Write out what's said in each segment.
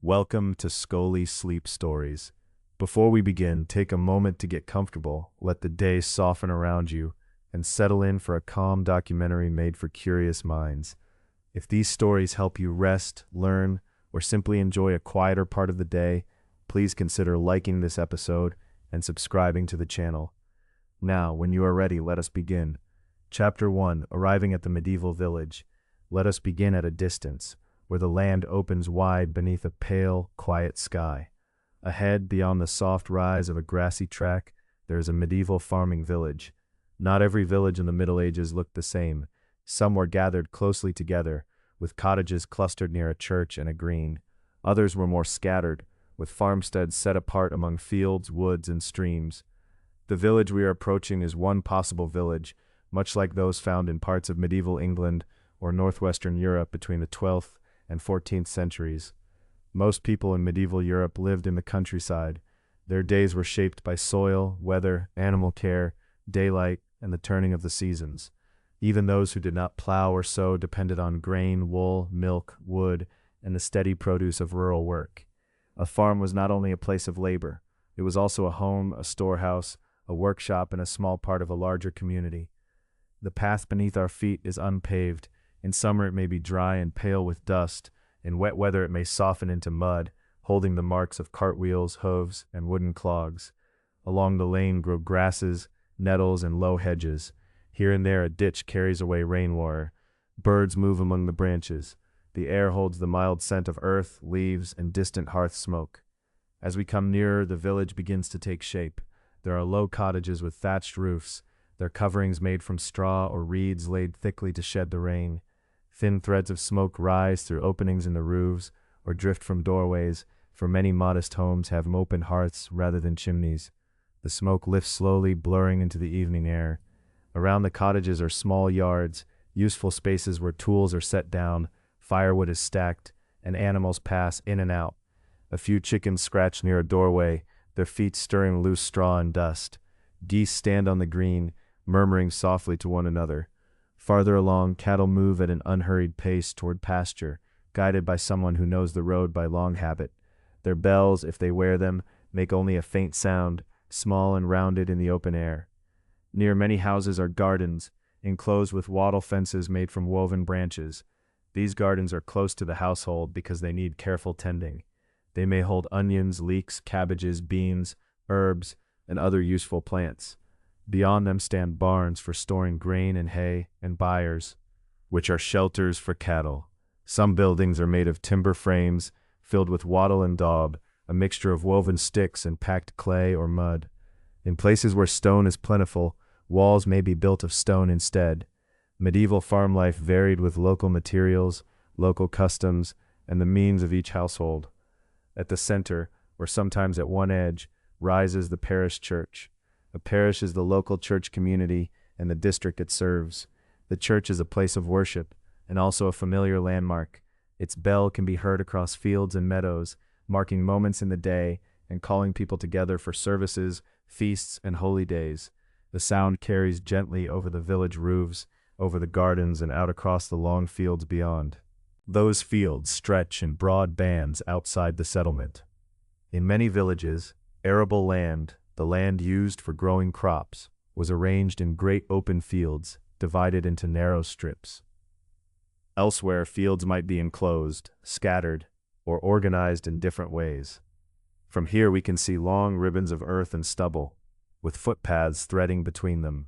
Welcome to Scoli Sleep Stories. Before we begin, take a moment to get comfortable, let the day soften around you, and settle in for a calm documentary made for curious minds. If these stories help you rest, learn, or simply enjoy a quieter part of the day, please consider liking this episode and subscribing to the channel. Now, when you are ready, let us begin. Chapter 1, Arriving at the Medieval Village. Let us begin at a distance, where the land opens wide beneath a pale, quiet sky. Ahead, beyond the soft rise of a grassy track, there is a medieval farming village. Not every village in the Middle Ages looked the same. Some were gathered closely together, with cottages clustered near a church and a green. Others were more scattered, with farmsteads set apart among fields, woods, and streams. The village we are approaching is one possible village, much like those found in parts of medieval England or northwestern Europe between the 12th and 14th centuries. Most people in medieval Europe lived in the countryside. Their days were shaped by soil, weather, animal care, daylight, and the turning of the seasons. Even those who did not plow or sow depended on grain, wool, milk, wood, and the steady produce of rural work. A farm was not only a place of labor, it was also a home, a storehouse, a workshop, and a small part of a larger community. The path beneath our feet is unpaved. In summer it may be dry and pale with dust. In wet weather it may soften into mud, holding the marks of cartwheels, hooves, and wooden clogs. Along the lane grow grasses, nettles, and low hedges. Here and there a ditch carries away rainwater. Birds move among the branches. The air holds the mild scent of earth, leaves, and distant hearth smoke. As we come nearer, the village begins to take shape. There are low cottages with thatched roofs, their coverings made from straw or reeds laid thickly to shed the rain. Thin threads of smoke rise through openings in the roofs or drift from doorways, for many modest homes have open hearths rather than chimneys. The smoke lifts slowly, blurring into the evening air. Around the cottages are small yards, useful spaces where tools are set down, firewood is stacked, and animals pass in and out. A few chickens scratch near a doorway, their feet stirring loose straw and dust. Geese stand on the green, murmuring softly to one another. Farther along, cattle move at an unhurried pace toward pasture, guided by someone who knows the road by long habit. Their bells, if they wear them, make only a faint sound, small and rounded in the open air. Near many houses are gardens, enclosed with wattle fences made from woven branches. These gardens are close to the household because they need careful tending. They may hold onions, leeks, cabbages, beans, herbs, and other useful plants. Beyond them stand barns for storing grain and hay, and byres, which are shelters for cattle. Some buildings are made of timber frames, filled with wattle and daub, a mixture of woven sticks and packed clay or mud. In places where stone is plentiful, walls may be built of stone instead. Medieval farm life varied with local materials, local customs, and the means of each household. At the center, or sometimes at one edge, rises the parish church. A parish is the local church community and the district it serves. The church is a place of worship and also a familiar landmark. Its bell can be heard across fields and meadows, marking moments in the day and calling people together for services, feasts, and holy days. The sound carries gently over the village roofs, over the gardens, and out across the long fields beyond. Those fields stretch in broad bands outside the settlement. In many villages, arable land, the land used for growing crops, was arranged in great open fields, divided into narrow strips. Elsewhere, fields might be enclosed, scattered, or organized in different ways. From here we can see long ribbons of earth and stubble, with footpaths threading between them.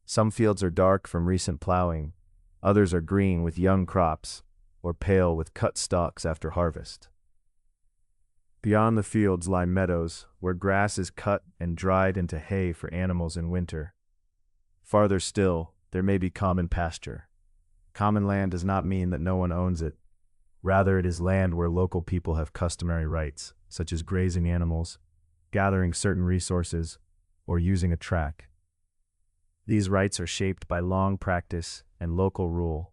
Some fields are dark from recent plowing, others are green with young crops, or pale with cut stalks after harvest. Beyond the fields lie meadows, where grass is cut and dried into hay for animals in winter. Farther still, there may be common pasture. Common land does not mean that no one owns it. Rather, it is land where local people have customary rights, such as grazing animals, gathering certain resources, or using a track. These rights are shaped by long practice and local rule.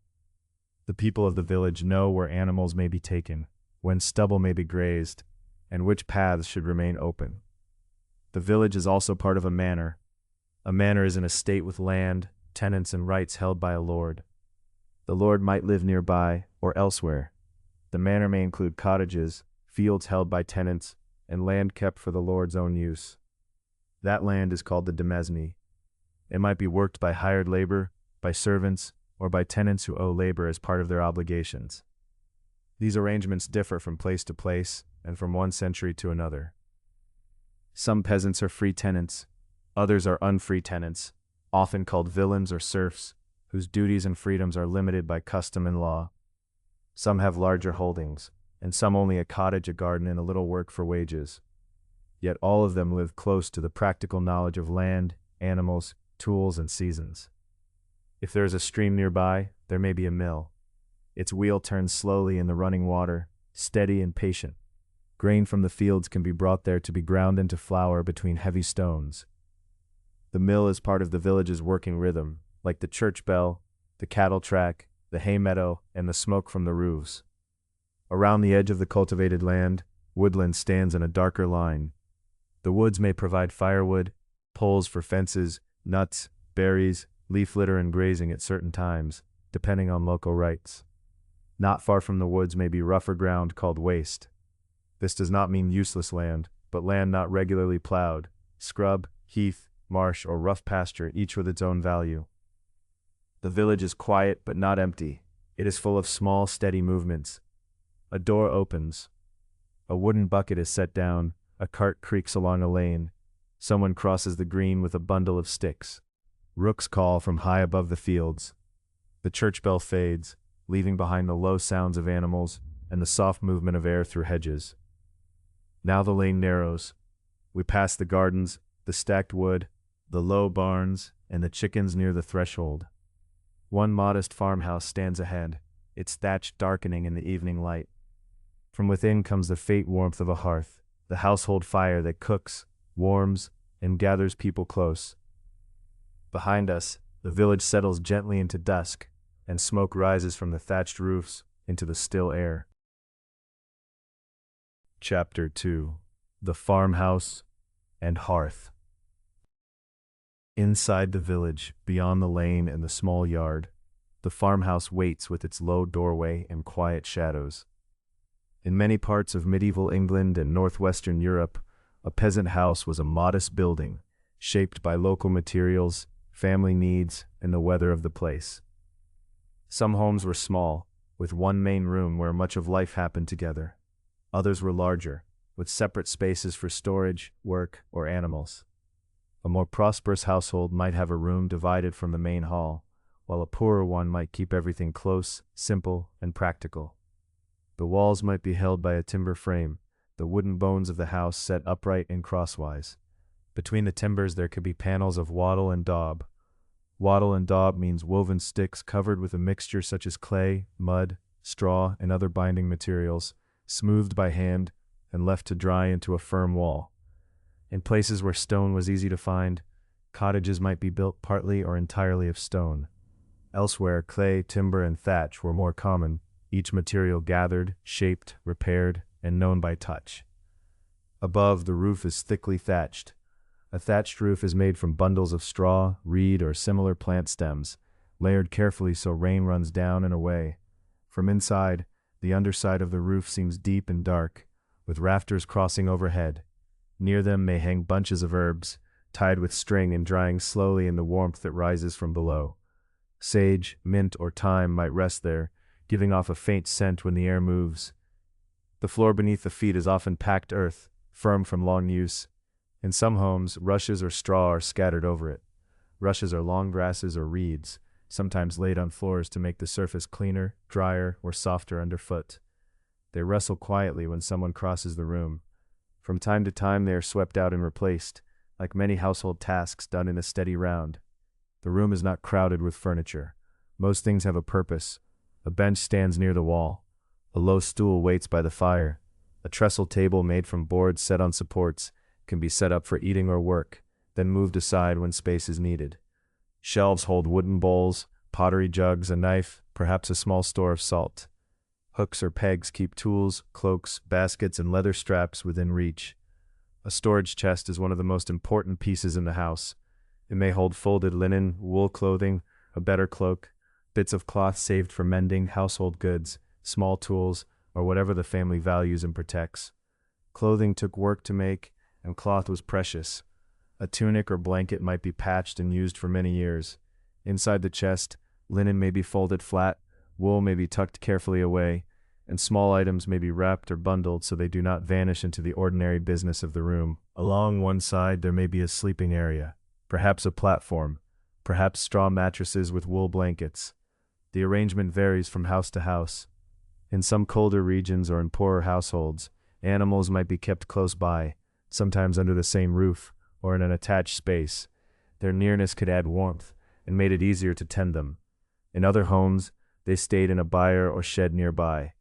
The people of the village know where animals may be taken, when stubble may be grazed, and which paths should remain open. The village is also part of a manor. A manor is an estate with land, tenants, and rights held by a lord. The lord might live nearby or elsewhere. The manor may include cottages, fields held by tenants, and land kept for the Lord's own use. That land is called the demesne. It might be worked by hired labor, by servants, or by tenants who owe labor as part of their obligations. These arrangements differ from place to place and from one century to another. Some peasants are free tenants, others are unfree tenants, often called villeins or serfs, whose duties and freedoms are limited by custom and law. Some have larger holdings, and some only a cottage, a garden, and a little work for wages. Yet all of them live close to the practical knowledge of land, animals, tools, and seasons. If there is a stream nearby, there may be a mill. Its wheel turns slowly in the running water, steady and patient. Grain from the fields can be brought there to be ground into flour between heavy stones. The mill is part of the village's working rhythm, like the church bell, the cattle track, the hay meadow, and the smoke from the roofs. Around the edge of the cultivated land, woodland stands in a darker line. The woods may provide firewood, poles for fences, nuts, berries, leaf litter, and grazing at certain times, depending on local rights. Not far from the woods may be rougher ground called waste. This does not mean useless land, but land not regularly plowed, scrub, heath, marsh, or rough pasture, each with its own value. The village is quiet but not empty. It is full of small, steady movements. A door opens. A wooden bucket is set down. A cart creaks along a lane. Someone crosses the green with a bundle of sticks. Rooks call from high above the fields. The church bell fades, leaving behind the low sounds of animals and the soft movement of air through hedges. Now the lane narrows. We pass the gardens, the stacked wood, the low barns, and the chickens near the threshold. One modest farmhouse stands ahead, its thatch darkening in the evening light. From within comes the faint warmth of a hearth, the household fire that cooks, warms, and gathers people close. Behind us, the village settles gently into dusk, and smoke rises from the thatched roofs into the still air. Chapter 2: The Farmhouse and Hearth. Inside the village, beyond the lane and the small yard, the farmhouse waits with its low doorway and quiet shadows. In many parts of medieval England and northwestern Europe, a peasant house was a modest building, shaped by local materials, family needs, and the weather of the place. Some homes were small, with one main room where much of life happened together. Others were larger, with separate spaces for storage, work, or animals. A more prosperous household might have a room divided from the main hall, while a poorer one might keep everything close, simple, and practical. The walls might be held by a timber frame, the wooden bones of the house set upright and crosswise. Between the timbers there could be panels of wattle and daub. Wattle and daub means woven sticks covered with a mixture such as clay, mud, straw, and other binding materials, smoothed by hand and left to dry into a firm wall. In places where stone was easy to find, cottages might be built partly or entirely of stone. Elsewhere, clay, timber, and thatch were more common, each material gathered, shaped, repaired, and known by touch. Above, the roof is thickly thatched. A thatched roof is made from bundles of straw, reed, or similar plant stems, layered carefully so rain runs down and away. From inside, the underside of the roof seems deep and dark, with rafters crossing overhead. Near them may hang bunches of herbs, tied with string and drying slowly in the warmth that rises from below. Sage, mint, or thyme might rest there, giving off a faint scent when the air moves. The floor beneath the feet is often packed earth, firm from long use. In some homes, rushes or straw are scattered over it. Rushes are long grasses or reeds, sometimes laid on floors to make the surface cleaner, drier, or softer underfoot. They rustle quietly when someone crosses the room. From time to time they are swept out and replaced, like many household tasks done in a steady round. The room is not crowded with furniture. Most things have a purpose. A bench stands near the wall. A low stool waits by the fire. A trestle table made from boards set on supports can be set up for eating or work, then moved aside when space is needed. Shelves hold wooden bowls, pottery jugs, a knife, perhaps a small store of salt. Hooks or pegs keep tools, cloaks, baskets, and leather straps within reach. A storage chest is one of the most important pieces in the house. It may hold folded linen, wool clothing, a better cloak, bits of cloth saved for mending, household goods, small tools, or whatever the family values and protects. Clothing took work to make, and cloth was precious. A tunic or blanket might be patched and used for many years. Inside the chest, linen may be folded flat, wool may be tucked carefully away, and small items may be wrapped or bundled so they do not vanish into the ordinary business of the room. Along one side there may be a sleeping area, perhaps a platform, perhaps straw mattresses with wool blankets. The arrangement varies from house to house. In some colder regions or in poorer households, animals might be kept close by, sometimes under the same roof or in an attached space. Their nearness could add warmth and made it easier to tend them. In other homes, they stayed in a byre or shed nearby.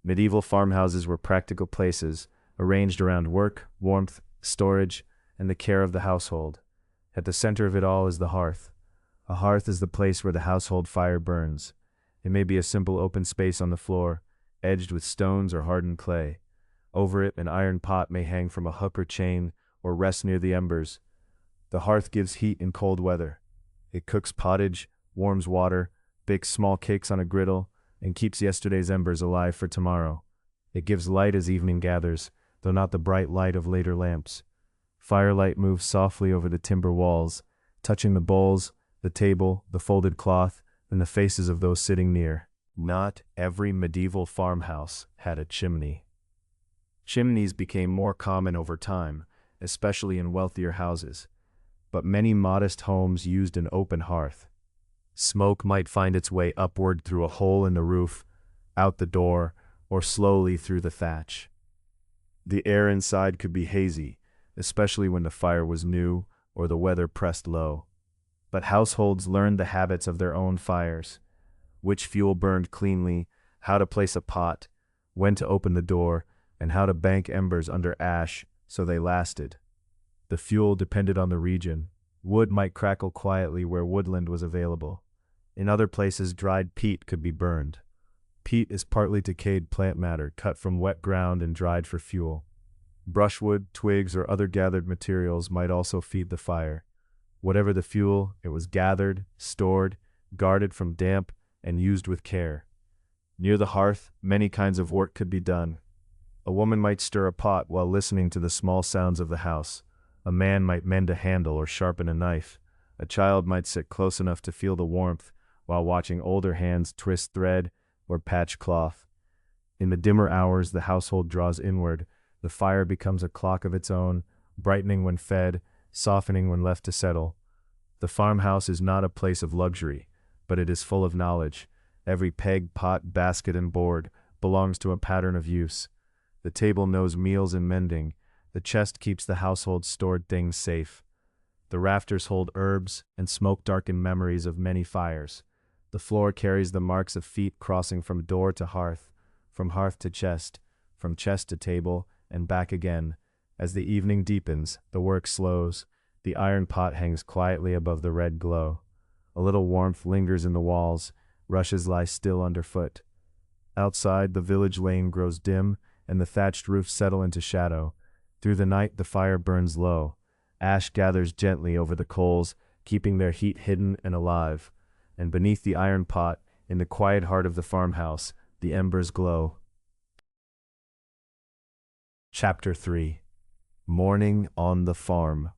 Medieval farmhouses were practical places, arranged around work, warmth, storage, and the care of the household. At the center of it all is the hearth. A hearth is the place where the household fire burns. It may be a simple open space on the floor, edged with stones or hardened clay. Over it, an iron pot may hang from a hook or chain, or rest near the embers. The hearth gives heat in cold weather. It cooks pottage, warms water, bakes small cakes on a griddle, and keeps yesterday's embers alive for tomorrow. It gives light as evening gathers, though not the bright light of later lamps. Firelight moves softly over the timber walls, touching the bowls, the table, the folded cloth, and the faces of those sitting near. Not every medieval farmhouse had a chimney. Chimneys became more common over time, especially in wealthier houses, but many modest homes used an open hearth. Smoke might find its way upward through a hole in the roof, out the door, or slowly through the thatch. The air inside could be hazy, especially when the fire was new or the weather pressed low. But households learned the habits of their own fires, which fuel burned cleanly, how to place a pot, when to open the door, and how to bank embers under ash so they lasted. The fuel depended on the region. Wood might crackle quietly where woodland was available. In other places, dried peat could be burned. Peat is partly decayed plant matter cut from wet ground and dried for fuel. Brushwood, twigs, or other gathered materials might also feed the fire. Whatever the fuel, it was gathered, stored, guarded from damp, and used with care. Near the hearth, many kinds of work could be done. A woman might stir a pot while listening to the small sounds of the house. A man might mend a handle or sharpen a knife. A child might sit close enough to feel the warmth while watching older hands twist thread or patch cloth. In the dimmer hours, the household draws inward. The fire becomes a clock of its own, brightening when fed, softening when left to settle. The farmhouse is not a place of luxury, but it is full of knowledge. Every peg, pot, basket, and board belongs to a pattern of use. The table knows meals and mending. The chest keeps the household's stored things safe. The rafters hold herbs and smoke-darkened memories of many fires. The floor carries the marks of feet crossing from door to hearth, from hearth to chest, from chest to table, and back again. As the evening deepens, the work slows. The iron pot hangs quietly above the red glow. A little warmth lingers in the walls. Rushes lie still underfoot. Outside, the village lane grows dim, and the thatched roofs settle into shadow. Through the night, the fire burns low. Ash gathers gently over the coals, keeping their heat hidden and alive. And beneath the iron pot, in the quiet heart of the farmhouse, the embers glow. Chapter 3. Morning on the Farm.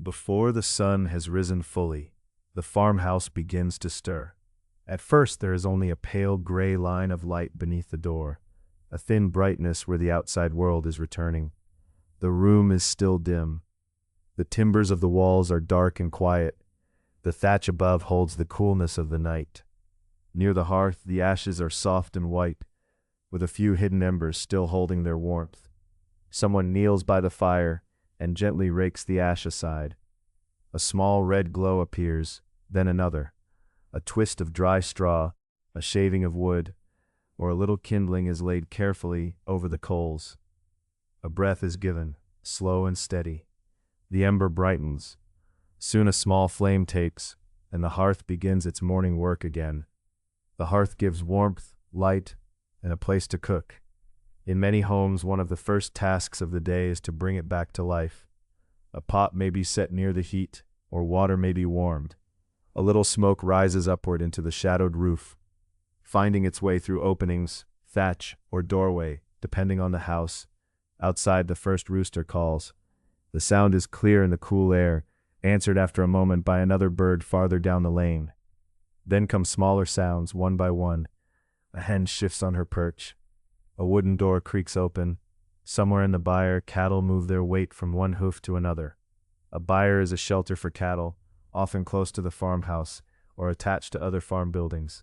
Before the sun has risen fully, the farmhouse begins to stir. At first there is only a pale gray line of light beneath the door, a thin brightness where the outside world is returning. The room is still dim. The timbers of the walls are dark and quiet. The thatch above holds the coolness of the night. Near the hearth, the ashes are soft and white, with a few hidden embers still holding their warmth. Someone kneels by the fire and gently rakes the ash aside. A small red glow appears, then another. A twist of dry straw, a shaving of wood, or a little kindling is laid carefully over the coals. A breath is given, slow and steady. The ember brightens. Soon a small flame takes, and the hearth begins its morning work again. The hearth gives warmth, light, and a place to cook. In many homes, one of the first tasks of the day is to bring it back to life. A pot may be set near the heat, or water may be warmed. A little smoke rises upward into the shadowed roof. Finding its way through openings, thatch, or doorway, depending on the house. Outside, the first rooster calls. The sound is clear in the cool air, answered after a moment by another bird farther down the lane. Then come smaller sounds, one by one. A hen shifts on her perch. A wooden door creaks open. Somewhere in the byre, cattle move their weight from one hoof to another. A byre is a shelter for cattle, often close to the farmhouse or attached to other farm buildings.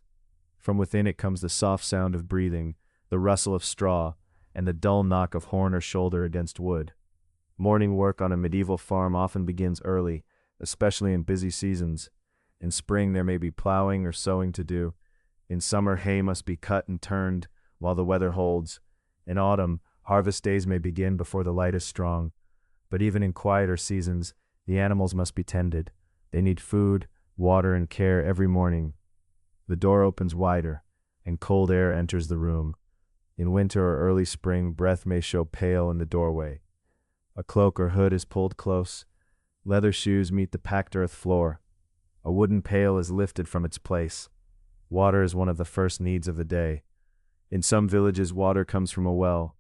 From within it comes the soft sound of breathing, the rustle of straw, and the dull knock of horn or shoulder against wood. Morning work on a medieval farm often begins early, especially in busy seasons. In spring there may be plowing or sowing to do. In summer hay must be cut and turned while the weather holds. In autumn, harvest days may begin before the light is strong. But even in quieter seasons, the animals must be tended. They need food, water, and care every morning. The door opens wider, and cold air enters the room. In winter or early spring, breath may show pale in the doorway. A cloak or hood is pulled close. Leather shoes meet the packed earth floor. A wooden pail is lifted from its place. Water is one of the first needs of the day. In some villages, water comes from a well.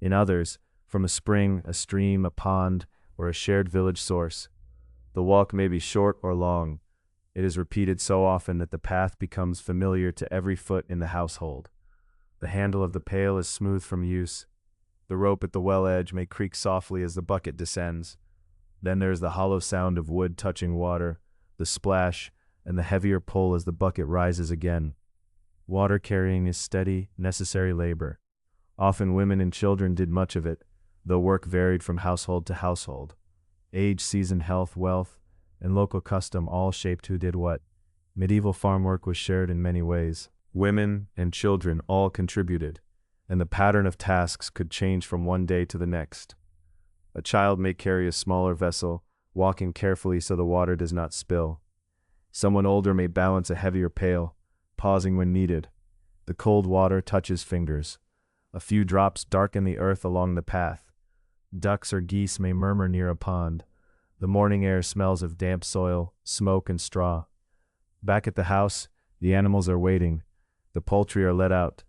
In others, from a spring, a stream, a pond, or a shared village source. The walk may be short or long. It is repeated so often that the path becomes familiar to every foot in the household. The handle of the pail is smooth from use. The rope at the well edge may creak softly as the bucket descends. Then there is the hollow sound of wood touching water, the splash, and the heavier pull as the bucket rises again. Water carrying is steady, necessary labor. Often women and children did much of it, though work varied from household to household. Age, season, health, wealth, and local custom all shaped who did what. Medieval farm work was shared in many ways. Women and children all contributed, and the pattern of tasks could change from one day to the next. A child may carry a smaller vessel, walking carefully so the water does not spill. Someone older may balance a heavier pail, pausing when needed. The cold water touches fingers. A few drops darken the earth along the path. Ducks or geese may murmur near a pond. The morning air smells of damp soil, smoke, and straw. Back at the house, the animals are waiting. The poultry are let out.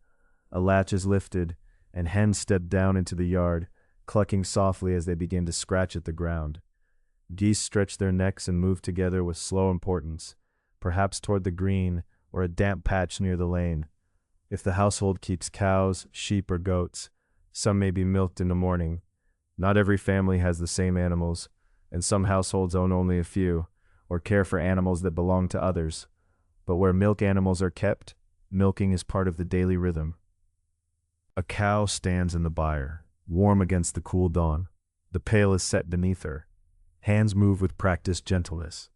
A latch is lifted, and hens step down into the yard, clucking softly as they begin to scratch at the ground. Geese stretch their necks and move together with slow importance, perhaps toward the green or a damp patch near the lane. If the household keeps cows, sheep, or goats, some may be milked in the morning. Not every family has the same animals, and some households own only a few, or care for animals that belong to others. But where milk animals are kept, milking is part of the daily rhythm. A cow stands in the byre, warm against the cool dawn. The pail is set beneath her. Hands move with practiced gentleness.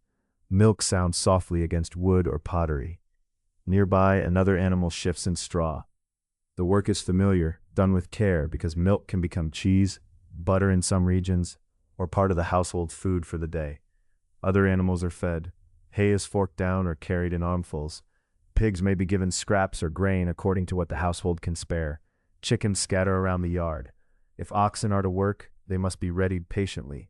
Milk sounds softly against wood or pottery. Nearby, another animal shifts in straw. The work is familiar, done with care, because milk can become cheese, butter in some regions, or part of the household food for the day. Other animals are fed. Hay is forked down or carried in armfuls. Pigs may be given scraps or grain according to what the household can spare. Chickens scatter around the yard. If oxen are to work, they must be readied patiently.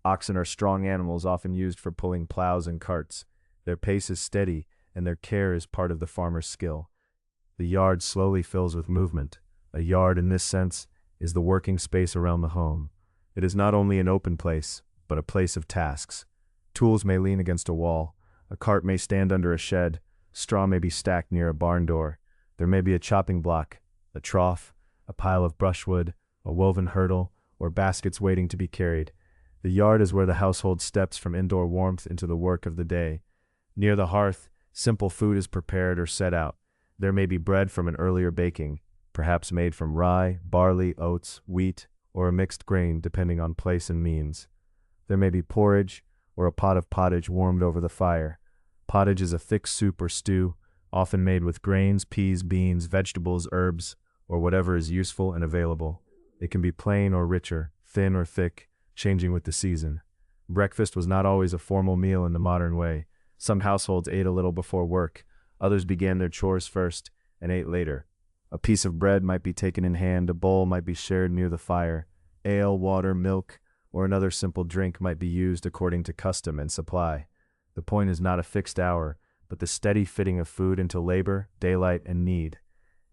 Oxen are strong animals often used for pulling plows and carts. Their pace is steady, and their care is part of the farmer's skill. The yard slowly fills with movement. A yard, in this sense, is the working space around the home. It is not only an open place, but a place of tasks. Tools may lean against a wall. A cart may stand under a shed. Straw may be stacked near a barn door. There may be a chopping block, a trough, a pile of brushwood, a woven hurdle, or baskets waiting to be carried. The yard is where the household steps from indoor warmth into the work of the day. Near the hearth, simple food is prepared or set out. There may be bread from an earlier baking, perhaps made from rye, barley, oats, wheat, or a mixed grain depending on place and means. There may be porridge, or a pot of pottage warmed over the fire. Pottage is a thick soup or stew, often made with grains, peas, beans, vegetables, herbs, or whatever is useful and available. It can be plain or richer, thin or thick, changing with the season. Breakfast was not always a formal meal in the modern way. Some households ate a little before work, others began their chores first and ate later. A piece of bread might be taken in hand, a bowl might be shared near the fire. Ale, water, milk, or another simple drink might be used according to custom and supply. The point is not a fixed hour, but the steady fitting of food into labor, daylight, and need.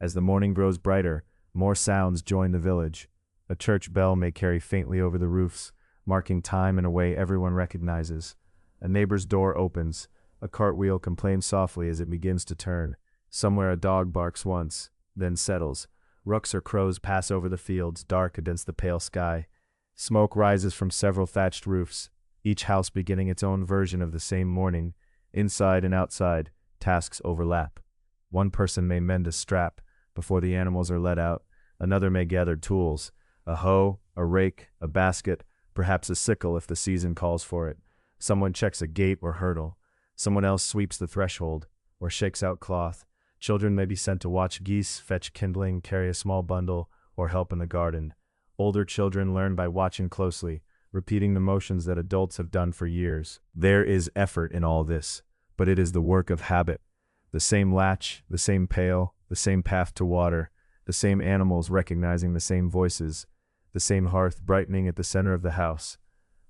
As the morning grows brighter, more sounds join the village. A church bell may carry faintly over the roofs, marking time in a way everyone recognizes. A neighbor's door opens. A cartwheel complains softly as it begins to turn. Somewhere a dog barks once, then settles. Rooks or crows pass over the fields, dark against the pale sky. Smoke rises from several thatched roofs, each house beginning its own version of the same morning. Inside and outside, tasks overlap. One person may mend a strap before the animals are let out. Another may gather tools, a hoe, a rake, a basket, perhaps a sickle if the season calls for it. Someone checks a gate or hurdle. Someone else sweeps the threshold or shakes out cloth. Children may be sent to watch geese, fetch kindling, carry a small bundle, or help in the garden. Older children learn by watching closely, repeating the motions that adults have done for years. There is effort in all this, but it is the work of habit. The same latch, the same pail, the same path to water, the same animals recognizing the same voices, the same hearth brightening at the center of the house.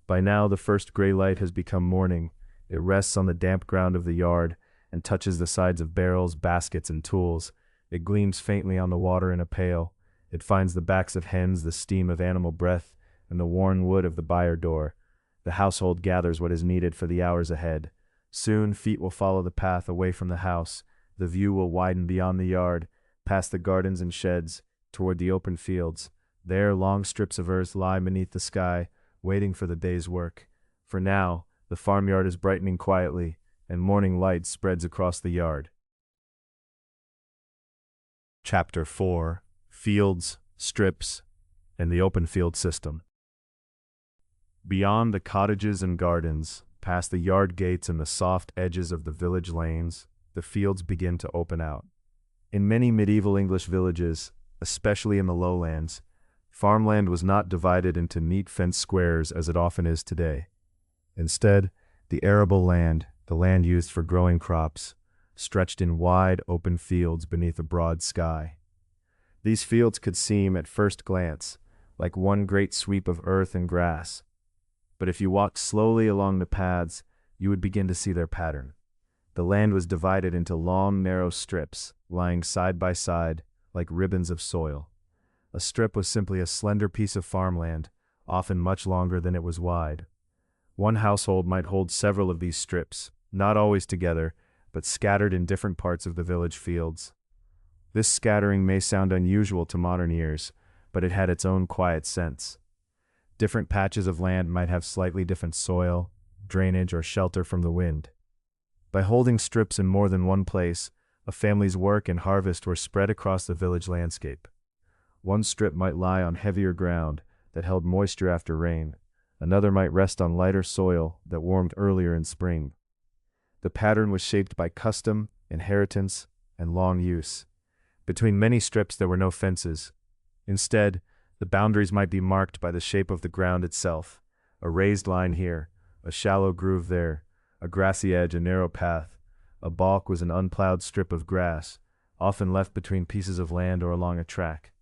By now the first gray light has become morning. It rests on the damp ground of the yard and touches the sides of barrels, baskets, and tools. It gleams faintly on the water in a pail. It finds the backs of hens, the steam of animal breath, and the worn wood of the byre door. The household gathers what is needed for the hours ahead. Soon feet will follow the path away from the house. The view will widen beyond the yard, past the gardens and sheds, toward the open fields. There long strips of earth lie beneath the sky, waiting for the day's work. For now, the farmyard is brightening quietly, and morning light spreads across the yard. Chapter 4: Fields, Strips, and the Open Field System. Beyond the cottages and gardens, past the yard gates and the soft edges of the village lanes, the fields begin to open out. In many medieval English villages, especially in the lowlands, farmland was not divided into neat fenced squares as it often is today. Instead, the arable land, the land used for growing crops, stretched in wide, open fields beneath a broad sky. These fields could seem, at first glance, like one great sweep of earth and grass. But if you walked slowly along the paths, you would begin to see their pattern. The land was divided into long, narrow strips, lying side by side, like ribbons of soil. A strip was simply a slender piece of farmland, often much longer than it was wide. One household might hold several of these strips, not always together, but scattered in different parts of the village fields. This scattering may sound unusual to modern ears, but it had its own quiet sense. Different patches of land might have slightly different soil, drainage, or shelter from the wind. By holding strips in more than one place, a family's work and harvest were spread across the village landscape. One strip might lie on heavier ground that held moisture after rain. Another might rest on lighter soil that warmed earlier in spring. The pattern was shaped by custom, inheritance, and long use. Between many strips there were no fences. Instead, the boundaries might be marked by the shape of the ground itself. A raised line here, a shallow groove there, a grassy edge, a narrow path. A balk was an unplowed strip of grass, often left between pieces of land or along a track.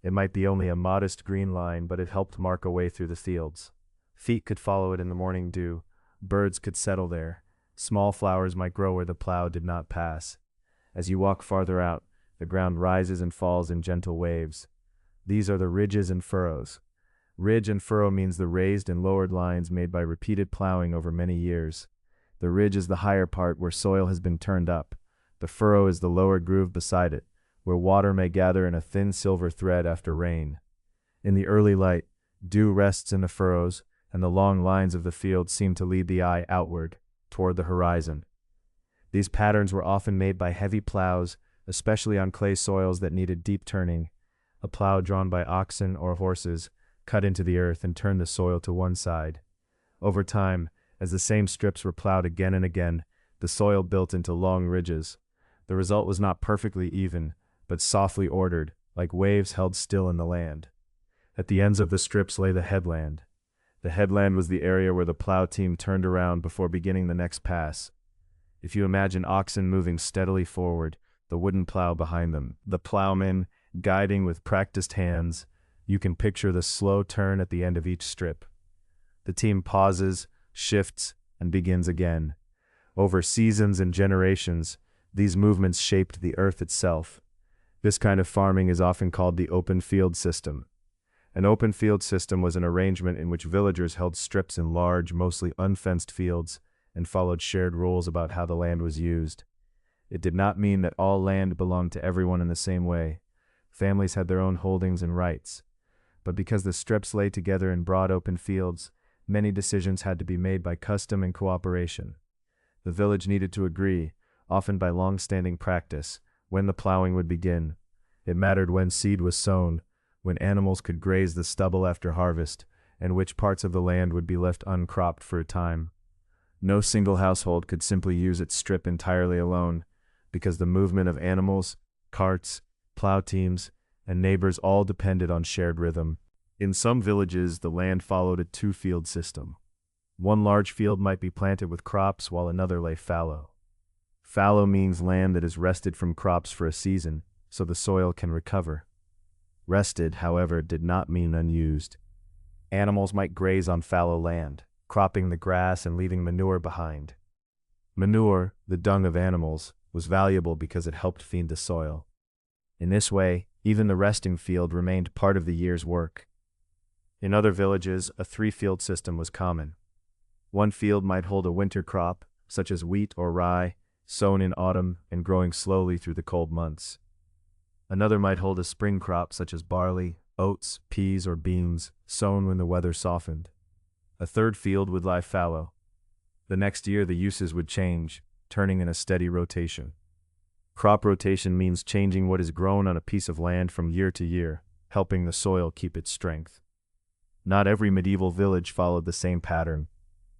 It might be only a modest green line, but it helped mark a way through the fields. Feet could follow it in the morning dew. Birds could settle there. Small flowers might grow where the plow did not pass. As you walk farther out, the ground rises and falls in gentle waves. These are the ridges and furrows. Ridge and furrow means the raised and lowered lines made by repeated plowing over many years. The ridge is the higher part where soil has been turned up. The furrow is the lower groove beside it, where water may gather in a thin silver thread after rain. In the early light, dew rests in the furrows, and the long lines of the field seem to lead the eye outward, toward the horizon. These patterns were often made by heavy plows, especially on clay soils that needed deep turning. A plow drawn by oxen or horses cut into the earth and turned the soil to one side. Over time, as the same strips were plowed again and again, the soil built into long ridges. The result was not perfectly even, but softly ordered, like waves held still in the land. At the ends of the strips lay the headland. The headland was the area where the plow team turned around before beginning the next pass. If you imagine oxen moving steadily forward, the wooden plow behind them, the plowmen guiding with practiced hands, you can picture the slow turn at the end of each strip. The team pauses, shifts, and begins again. Over seasons and generations, these movements shaped the earth itself. This kind of farming is often called the open field system. An open field system was an arrangement in which villagers held strips in large, mostly unfenced fields and followed shared rules about how the land was used. It did not mean that all land belonged to everyone in the same way. Families had their own holdings and rights. But because the strips lay together in broad open fields, many decisions had to be made by custom and cooperation. The village needed to agree, often by long-standing practice, when the plowing would begin. It mattered when seed was sown, when animals could graze the stubble after harvest, and which parts of the land would be left uncropped for a time. No single household could simply use its strip entirely alone, because the movement of animals, carts, plow teams, and neighbors all depended on shared rhythm. In some villages, the land followed a two-field system. One large field might be planted with crops while another lay fallow. Fallow means land that is rested from crops for a season, so the soil can recover. Rested, however, did not mean unused. Animals might graze on fallow land, cropping the grass and leaving manure behind. Manure, the dung of animals, was valuable because it helped feed the soil. In this way, even the resting field remained part of the year's work. In other villages, a three-field system was common. One field might hold a winter crop, such as wheat or rye, sown in autumn and growing slowly through the cold months. Another might hold a spring crop such as barley, oats, peas, or beans, sown when the weather softened. A third field would lie fallow. The next year the uses would change, turning in a steady rotation. Crop rotation means changing what is grown on a piece of land from year to year, helping the soil keep its strength. Not every medieval village followed the same pattern.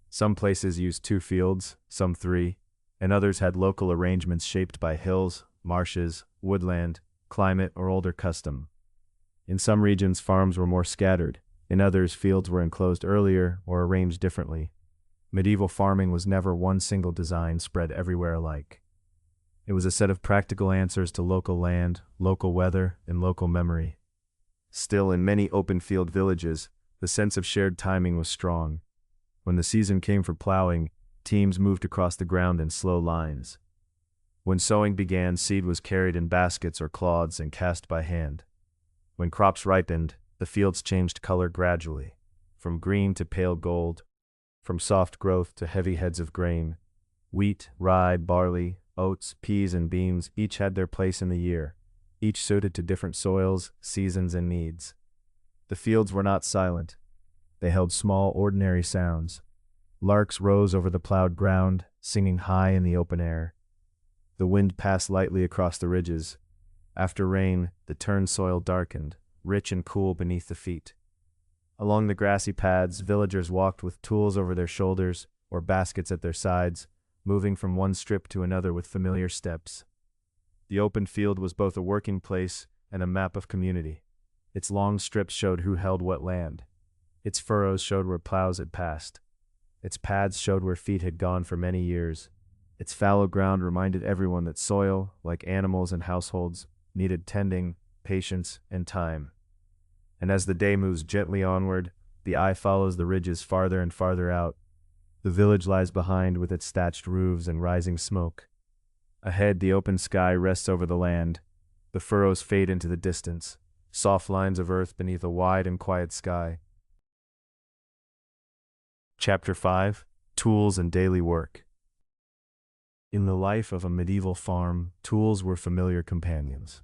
Some places used two fields, some three, and others had local arrangements shaped by hills, marshes, woodland, climate, or older custom. In some regions, farms were more scattered. In others, fields were enclosed earlier or arranged differently. Medieval farming was never one single design spread everywhere alike. It was a set of practical answers to local land, local weather, and local memory. Still, in many open-field villages, the sense of shared timing was strong. When the season came for plowing, teams moved across the ground in slow lines. When sowing began, seed was carried in baskets or cloths and cast by hand. When crops ripened, the fields changed color gradually, from green to pale gold, from soft growth to heavy heads of grain. Wheat, rye, barley, oats, peas, and beans each had their place in the year, each suited to different soils, seasons, and needs. The fields were not silent. They held small, ordinary sounds. Larks rose over the plowed ground, singing high in the open air. The wind passed lightly across the ridges. After rain, the turned soil darkened, rich and cool beneath the feet. Along the grassy paths, villagers walked with tools over their shoulders or baskets at their sides, moving from one strip to another with familiar steps. The open field was both a working place and a map of community. Its long strips showed who held what land. Its furrows showed where plows had passed. Its paths showed where feet had gone for many years. Its fallow ground reminded everyone that soil, like animals and households, needed tending, patience, and time. And as the day moves gently onward, the eye follows the ridges farther and farther out. The village lies behind with its thatched roofs and rising smoke. Ahead, the open sky rests over the land. The furrows fade into the distance, soft lines of earth beneath a wide and quiet sky. Chapter 5: Tools and Daily Work. In the life of a medieval farm, tools were familiar companions.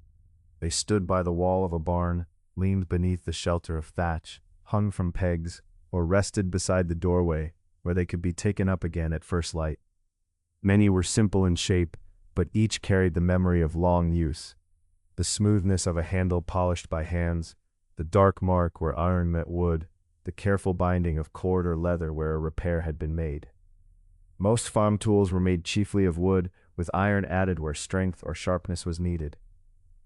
They stood by the wall of a barn, leaned beneath the shelter of thatch, hung from pegs, or rested beside the doorway, where they could be taken up again at first light. Many were simple in shape, but each carried the memory of long use. The smoothness of a handle polished by hands, the dark mark where iron met wood, the careful binding of cord or leather where a repair had been made. Most farm tools were made chiefly of wood, with iron added where strength or sharpness was needed.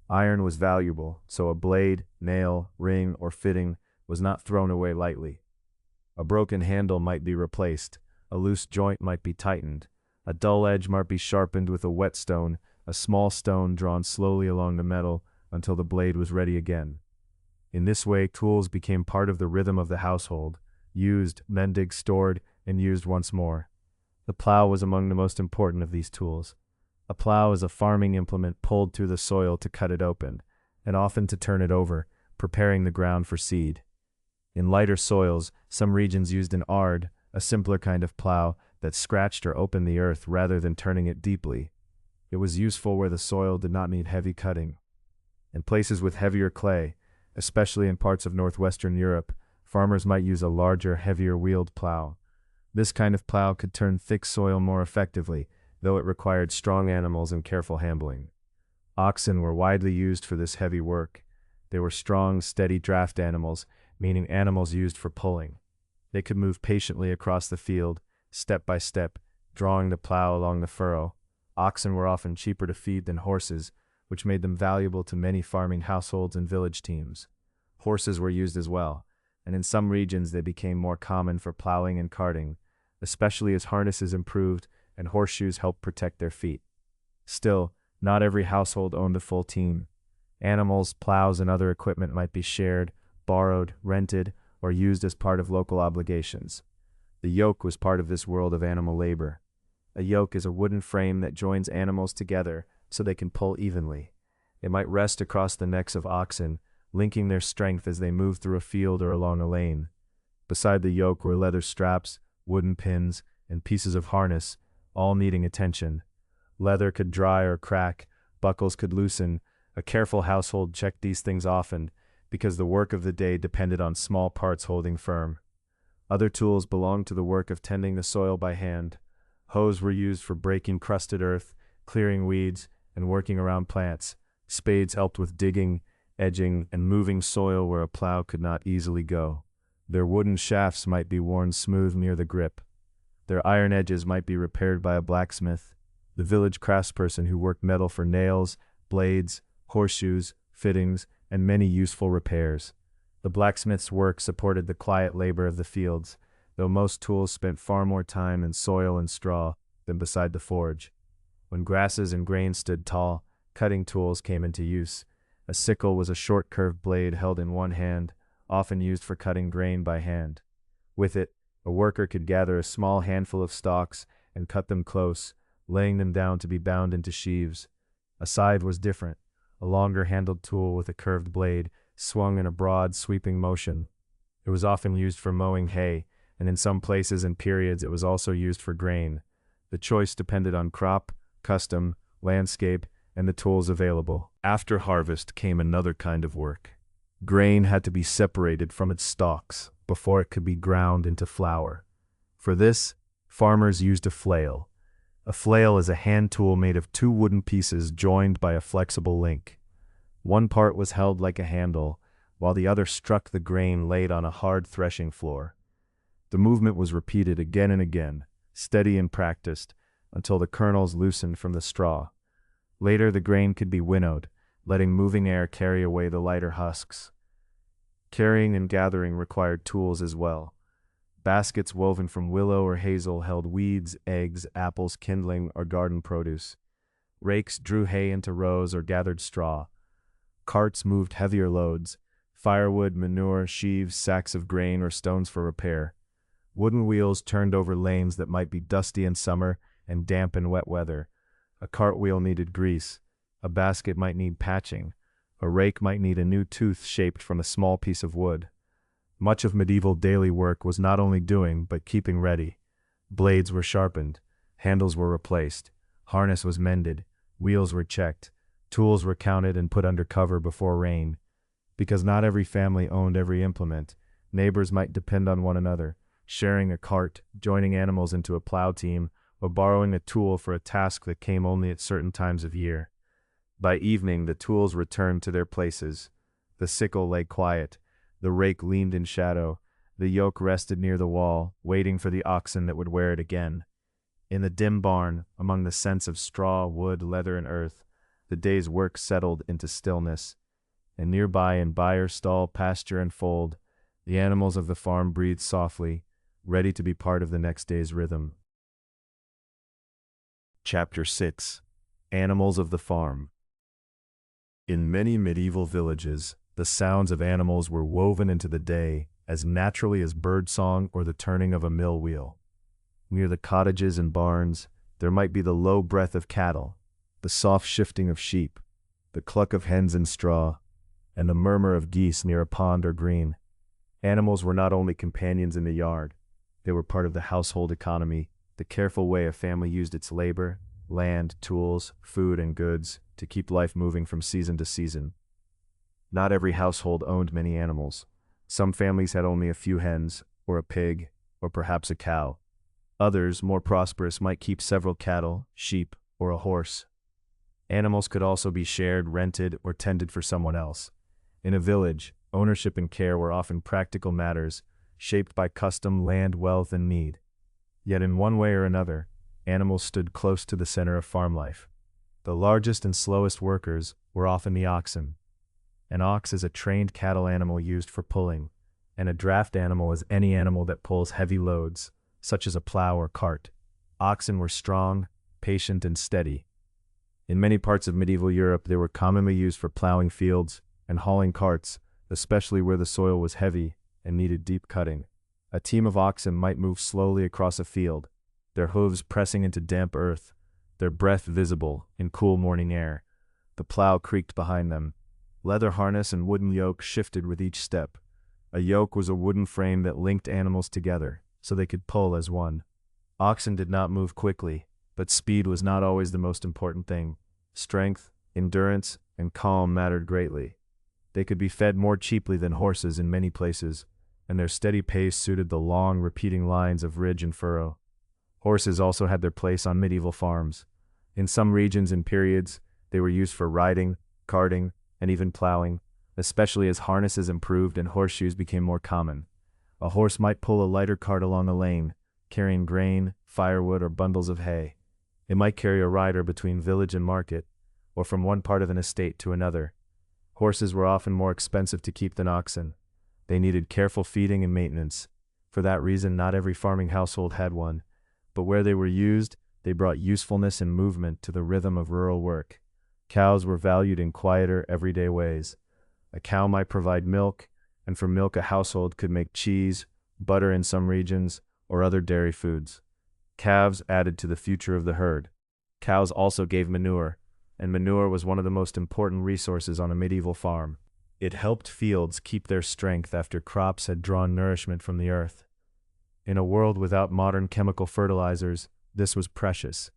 Iron was valuable, so a blade, nail, ring, or fitting was not thrown away lightly. A broken handle might be replaced, a loose joint might be tightened, a dull edge might be sharpened with a whetstone, a small stone drawn slowly along the metal until the blade was ready again. In this way, tools became part of the rhythm of the household, used, mended, stored, and used once more. The plow was among the most important of these tools. A plow is a farming implement pulled through the soil to cut it open, and often to turn it over, preparing the ground for seed. In lighter soils, some regions used an ard, a simpler kind of plow that scratched or opened the earth rather than turning it deeply. It was useful where the soil did not need heavy cutting. In places with heavier clay, especially in parts of northwestern Europe, farmers might use a larger, heavier wheeled plow. This kind of plow could turn thick soil more effectively, though it required strong animals and careful handling. Oxen were widely used for this heavy work. They were strong, steady draft animals, meaning animals used for pulling. They could move patiently across the field, step by step, drawing the plow along the furrow. Oxen were often cheaper to feed than horses, which made them valuable to many farming households and village teams. Horses were used as well, and in some regions they became more common for plowing and carting, especially as harnesses improved and horseshoes helped protect their feet. Still, not every household owned a full team. Animals, plows, and other equipment might be shared, borrowed, rented, or used as part of local obligations. The yoke was part of this world of animal labor. A yoke is a wooden frame that joins animals together so they can pull evenly. It might rest across the necks of oxen, linking their strength as they move through a field or along a lane. Beside the yoke were leather straps, wooden pins, and pieces of harness, all needing attention. Leather could dry or crack, buckles could loosen. A careful household checked these things often, because the work of the day depended on small parts holding firm. Other tools belonged to the work of tending the soil by hand. Hoes were used for breaking crusted earth, clearing weeds, and working around plants. Spades helped with digging, edging, and moving soil where a plow could not easily go. Their wooden shafts might be worn smooth near the grip. Their iron edges might be repaired by a blacksmith, the village craftsperson who worked metal for nails, blades, horseshoes, fittings, and many useful repairs. The blacksmith's work supported the quiet labor of the fields, though most tools spent far more time in soil and straw than beside the forge. When grasses and grain stood tall, cutting tools came into use. A sickle was a short curved blade held in one hand, often used for cutting grain by hand. With it, a worker could gather a small handful of stalks and cut them close, laying them down to be bound into sheaves. A scythe was different, a longer-handled tool with a curved blade, swung in a broad, sweeping motion. It was often used for mowing hay, and in some places and periods it was also used for grain. The choice depended on crop, custom, landscape, and the tools available. After harvest came another kind of work. Grain had to be separated from its stalks before it could be ground into flour. For this, farmers used a flail. A flail is a hand tool made of two wooden pieces joined by a flexible link. One part was held like a handle, while the other struck the grain laid on a hard threshing floor. The movement was repeated again and again, steady and practiced, until the kernels loosened from the straw. Later the grain could be winnowed, letting moving air carry away the lighter husks. Carrying and gathering required tools as well. Baskets woven from willow or hazel held weeds, eggs, apples, kindling, or garden produce. Rakes drew hay into rows or gathered straw. Carts moved heavier loads, firewood, manure, sheaves, sacks of grain, or stones for repair. Wooden wheels turned over lanes that might be dusty in summer and damp in wet weather. A cartwheel needed grease. A basket might need patching. A rake might need a new tooth shaped from a small piece of wood. Much of medieval daily work was not only doing, but keeping ready. Blades were sharpened, handles were replaced, harness was mended, wheels were checked, tools were counted and put under cover before rain. Because not every family owned every implement, neighbors might depend on one another, sharing a cart, joining animals into a plow team, or borrowing a tool for a task that came only at certain times of year. By evening, the tools returned to their places. The sickle lay quiet. The rake leaned in shadow. The yoke rested near the wall, waiting for the oxen that would wear it again. In the dim barn, among the scents of straw, wood, leather, and earth, the day's work settled into stillness. And nearby in byre, stall, pasture, and fold, the animals of the farm breathed softly, ready to be part of the next day's rhythm. Chapter 6. Animals of the Farm. In many medieval villages, the sounds of animals were woven into the day as naturally as birdsong or the turning of a mill wheel. Near the cottages and barns, there might be the low breath of cattle, the soft shifting of sheep, the cluck of hens in straw, and the murmur of geese near a pond or green. Animals were not only companions in the yard, they were part of the household economy, the careful way a family used its labor, land, tools, food, and goods to keep life moving from season to season. Not every household owned many animals. Some families had only a few hens, or a pig, or perhaps a cow. Others, more prosperous, might keep several cattle, sheep, or a horse. Animals could also be shared, rented, or tended for someone else. In a village, ownership and care were often practical matters, shaped by custom, land, wealth, and need. Yet in one way or another, animals stood close to the center of farm life. The largest and slowest workers were often the oxen. An ox is a trained cattle animal used for pulling, and a draft animal is any animal that pulls heavy loads, such as a plow or cart. Oxen were strong, patient, and steady. In many parts of medieval Europe, they were commonly used for plowing fields and hauling carts, especially where the soil was heavy and needed deep cutting. A team of oxen might move slowly across a field, their hooves pressing into damp earth, their breath visible in cool morning air. The plow creaked behind them. Leather harness and wooden yoke shifted with each step. A yoke was a wooden frame that linked animals together, so they could pull as one. Oxen did not move quickly, but speed was not always the most important thing. Strength, endurance, and calm mattered greatly. They could be fed more cheaply than horses in many places, and their steady pace suited the long, repeating lines of ridge and furrow. Horses also had their place on medieval farms. In some regions and periods, they were used for riding, carting, and even plowing, especially as harnesses improved and horseshoes became more common. A horse might pull a lighter cart along a lane, carrying grain, firewood, or bundles of hay. It might carry a rider between village and market, or from one part of an estate to another. Horses were often more expensive to keep than oxen. They needed careful feeding and maintenance. For that reason, not every farming household had one, but where they were used, they brought usefulness and movement to the rhythm of rural work. Cows were valued in quieter, everyday ways. A cow might provide milk, and from milk a household could make cheese, butter in some regions, or other dairy foods. Calves added to the future of the herd. Cows also gave manure, and manure was one of the most important resources on a medieval farm. It helped fields keep their strength after crops had drawn nourishment from the earth. In a world without modern chemical fertilizers, this was precious.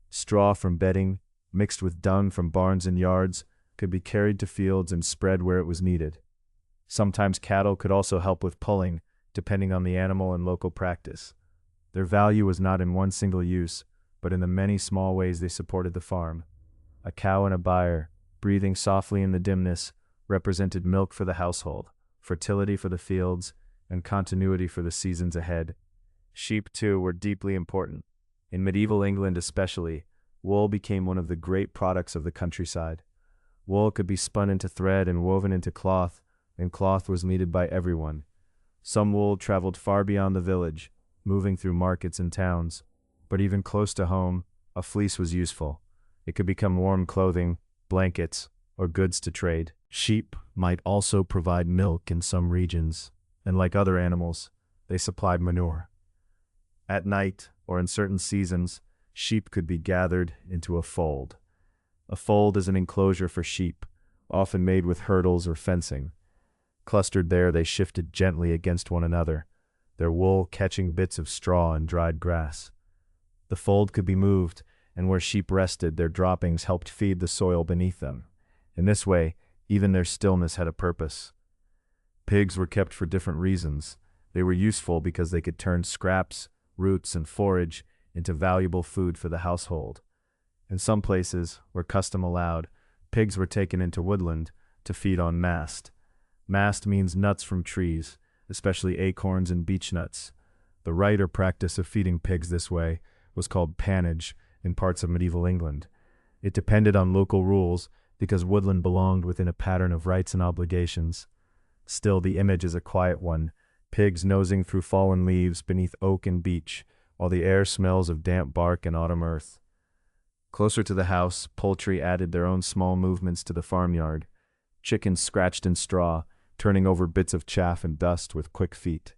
Straw from bedding, mixed with dung from barns and yards, could be carried to fields and spread where it was needed. Sometimes cattle could also help with pulling, depending on the animal and local practice. Their value was not in one single use, but in the many small ways they supported the farm. A cow in a byre, breathing softly in the dimness, represented milk for the household, fertility for the fields, and continuity for the seasons ahead. Sheep, too, were deeply important. In medieval England especially, wool became one of the great products of the countryside. Wool could be spun into thread and woven into cloth, and cloth was needed by everyone. Some wool traveled far beyond the village, moving through markets and towns. But even close to home, a fleece was useful. It could become warm clothing, blankets, or goods to trade. Sheep might also provide milk in some regions, and like other animals, they supplied manure. At night, or in certain seasons, sheep could be gathered into a fold. A fold is an enclosure for sheep, often made with hurdles or fencing. Clustered there, they shifted gently against one another, their wool catching bits of straw and dried grass. The fold could be moved, and where sheep rested, their droppings helped feed the soil beneath them. In this way, even their stillness had a purpose. Pigs were kept for different reasons. They were useful because they could turn scraps, roots, and forage into valuable food for the household. In some places, where custom allowed, pigs were taken into woodland to feed on mast. Mast means nuts from trees, especially acorns and beech nuts. The rite or practice of feeding pigs this way was called pannage in parts of medieval England. It depended on local rules because woodland belonged within a pattern of rights and obligations. Still, the image is a quiet one, pigs nosing through fallen leaves beneath oak and beech, while the air smells of damp bark and autumn earth. Closer to the house, poultry added their own small movements to the farmyard. Chickens scratched in straw, turning over bits of chaff and dust with quick feet.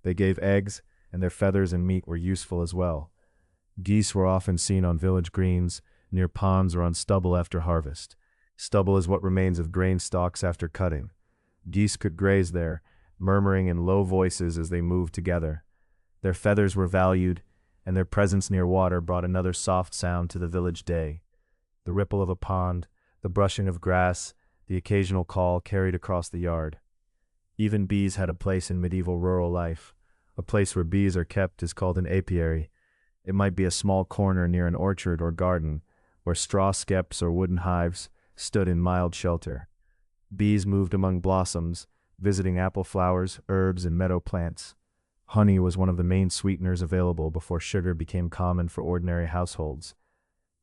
They gave eggs, and their feathers and meat were useful as well. Geese were often seen on village greens, near ponds or on stubble after harvest. Stubble is what remains of grain stalks after cutting. Geese could graze there, murmuring in low voices as they moved together. Their feathers were valued, and their presence near water brought another soft sound to the village day. The ripple of a pond, the brushing of grass, the occasional call carried across the yard. Even bees had a place in medieval rural life. A place where bees are kept is called an apiary. It might be a small corner near an orchard or garden, where straw skeps or wooden hives stood in mild shelter. Bees moved among blossoms, visiting apple flowers, herbs, and meadow plants. Honey was one of the main sweeteners available before sugar became common for ordinary households.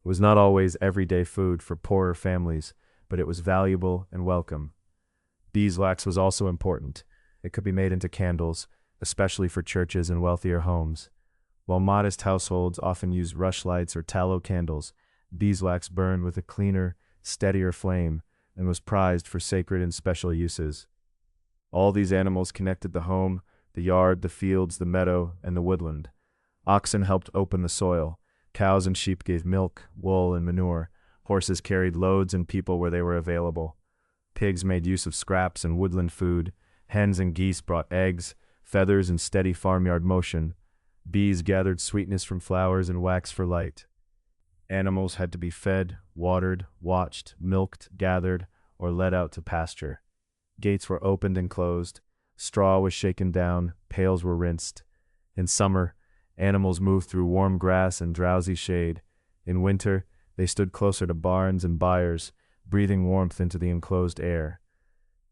It was not always everyday food for poorer families, but it was valuable and welcome. Beeswax was also important. It could be made into candles, especially for churches and wealthier homes. While modest households often used rushlights or tallow candles, beeswax burned with a cleaner, steadier flame and was prized for sacred and special uses. All these animals connected the home, the yard, the fields, the meadow, and the woodland. Oxen helped open the soil. Cows and sheep gave milk, wool, and manure. Horses carried loads and people where they were available. Pigs made use of scraps and woodland food. Hens and geese brought eggs, feathers, and steady farmyard motion. Bees gathered sweetness from flowers and wax for light. Animals had to be fed, watered, watched, milked, gathered, or led out to pasture. Gates were opened and closed. Straw was shaken down, pails were rinsed. In summer, animals moved through warm grass and drowsy shade. In winter, they stood closer to barns and byres, breathing warmth into the enclosed air.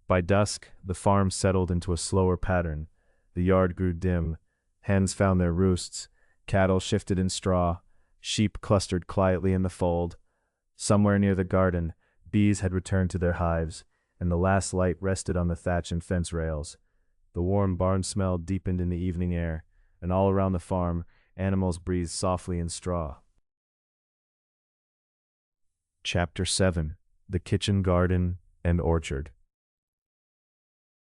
By dusk, the farm settled into a slower pattern. The yard grew dim. Hens found their roosts. Cattle shifted in straw. Sheep clustered quietly in the fold. Somewhere near the garden, bees had returned to their hives, and the last light rested on the thatch and fence rails. The warm barn smell deepened in the evening air, and all around the farm, animals breathed softly in straw. Chapter 7. The Kitchen Garden and Orchard.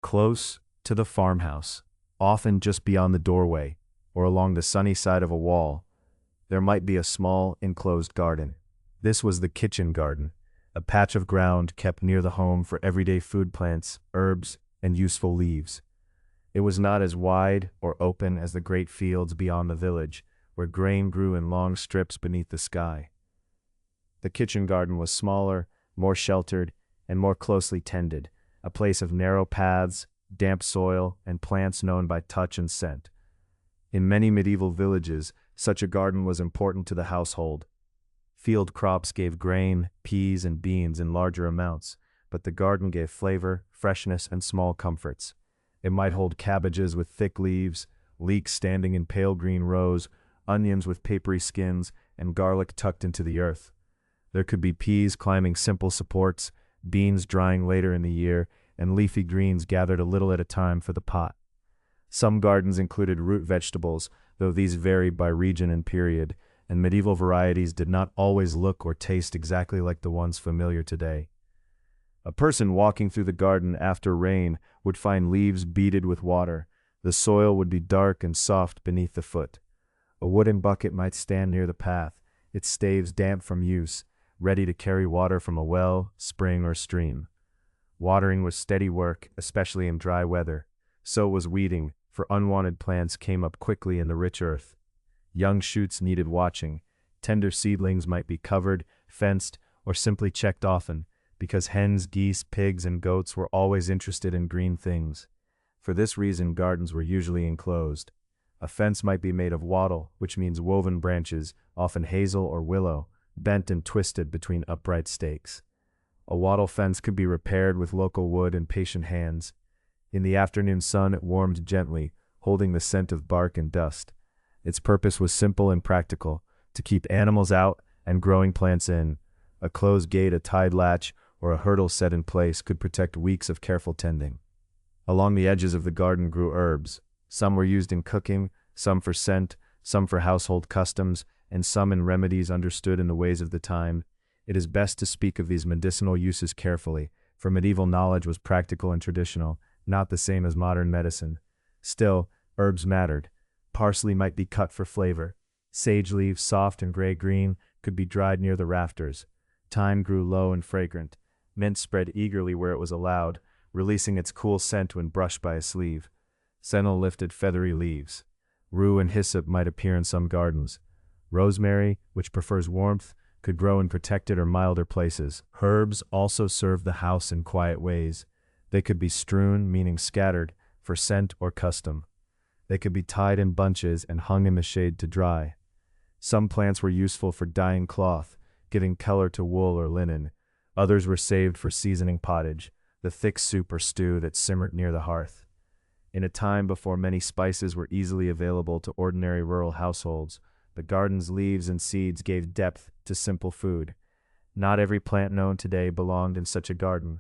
Close to the farmhouse, often just beyond the doorway, or along the sunny side of a wall, there might be a small, enclosed garden. This was the kitchen garden, a patch of ground kept near the home for everyday food plants, herbs, and useful leaves. It was not as wide or open as the great fields beyond the village, where grain grew in long strips beneath the sky. The kitchen garden was smaller, more sheltered, and more closely tended, a place of narrow paths, damp soil, and plants known by touch and scent. In many medieval villages, such a garden was important to the household. Field crops gave grain, peas, and beans in larger amounts, but the garden gave flavor, freshness, and small comforts. It might hold cabbages with thick leaves, leeks standing in pale green rows, onions with papery skins, and garlic tucked into the earth. There could be peas climbing simple supports, beans drying later in the year, and leafy greens gathered a little at a time for the pot. Some gardens included root vegetables, though these varied by region and period, and medieval varieties did not always look or taste exactly like the ones familiar today. A person walking through the garden after rain would find leaves beaded with water. The soil would be dark and soft beneath the foot. A wooden bucket might stand near the path, its staves damp from use, ready to carry water from a well, spring, or stream. Watering was steady work, especially in dry weather. So was weeding, for unwanted plants came up quickly in the rich earth. Young shoots needed watching. Tender seedlings might be covered, fenced, or simply checked often, because hens, geese, pigs, and goats were always interested in green things. For this reason, gardens were usually enclosed. A fence might be made of wattle, which means woven branches, often hazel or willow, bent and twisted between upright stakes. A wattle fence could be repaired with local wood and patient hands. In the afternoon sun, it warmed gently, holding the scent of bark and dust. Its purpose was simple and practical, to keep animals out and growing plants in. A closed gate, a tied latch, or a hurdle set in place could protect weeks of careful tending. Along the edges of the garden grew herbs. Some were used in cooking, some for scent, some for household customs, and some in remedies understood in the ways of the time. It is best to speak of these medicinal uses carefully, for medieval knowledge was practical and traditional, not the same as modern medicine. Still, herbs mattered. Parsley might be cut for flavor. Sage leaves, soft and gray-green, could be dried near the rafters. Thyme grew low and fragrant. Mint spread eagerly where it was allowed, releasing its cool scent when brushed by a sleeve. Fennel lifted feathery leaves. Rue and hyssop might appear in some gardens. Rosemary, which prefers warmth, could grow in protected or milder places. Herbs also served the house in quiet ways. They could be strewn, meaning scattered, for scent or custom. They could be tied in bunches and hung in the shade to dry. Some plants were useful for dyeing cloth, giving color to wool or linen. Others were saved for seasoning pottage, the thick soup or stew that simmered near the hearth. In a time before many spices were easily available to ordinary rural households, the garden's leaves and seeds gave depth to simple food. Not every plant known today belonged in such a garden.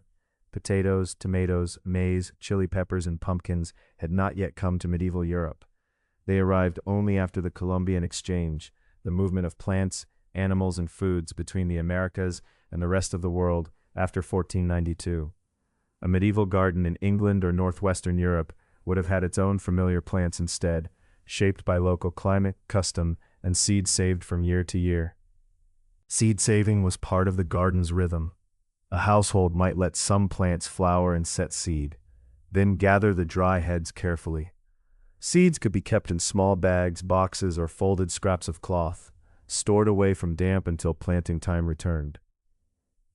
Potatoes, tomatoes, maize, chili peppers, and pumpkins had not yet come to medieval Europe. They arrived only after the Columbian Exchange, the movement of plants, animals, and foods between the Americas and the rest of the world after 1492. A medieval garden in England or northwestern Europe would have had its own familiar plants instead, shaped by local climate, custom, and seed saved from year to year. Seed saving was part of the garden's rhythm. A household might let some plants flower and set seed, then gather the dry heads carefully. Seeds could be kept in small bags, boxes, or folded scraps of cloth, stored away from damp until planting time returned.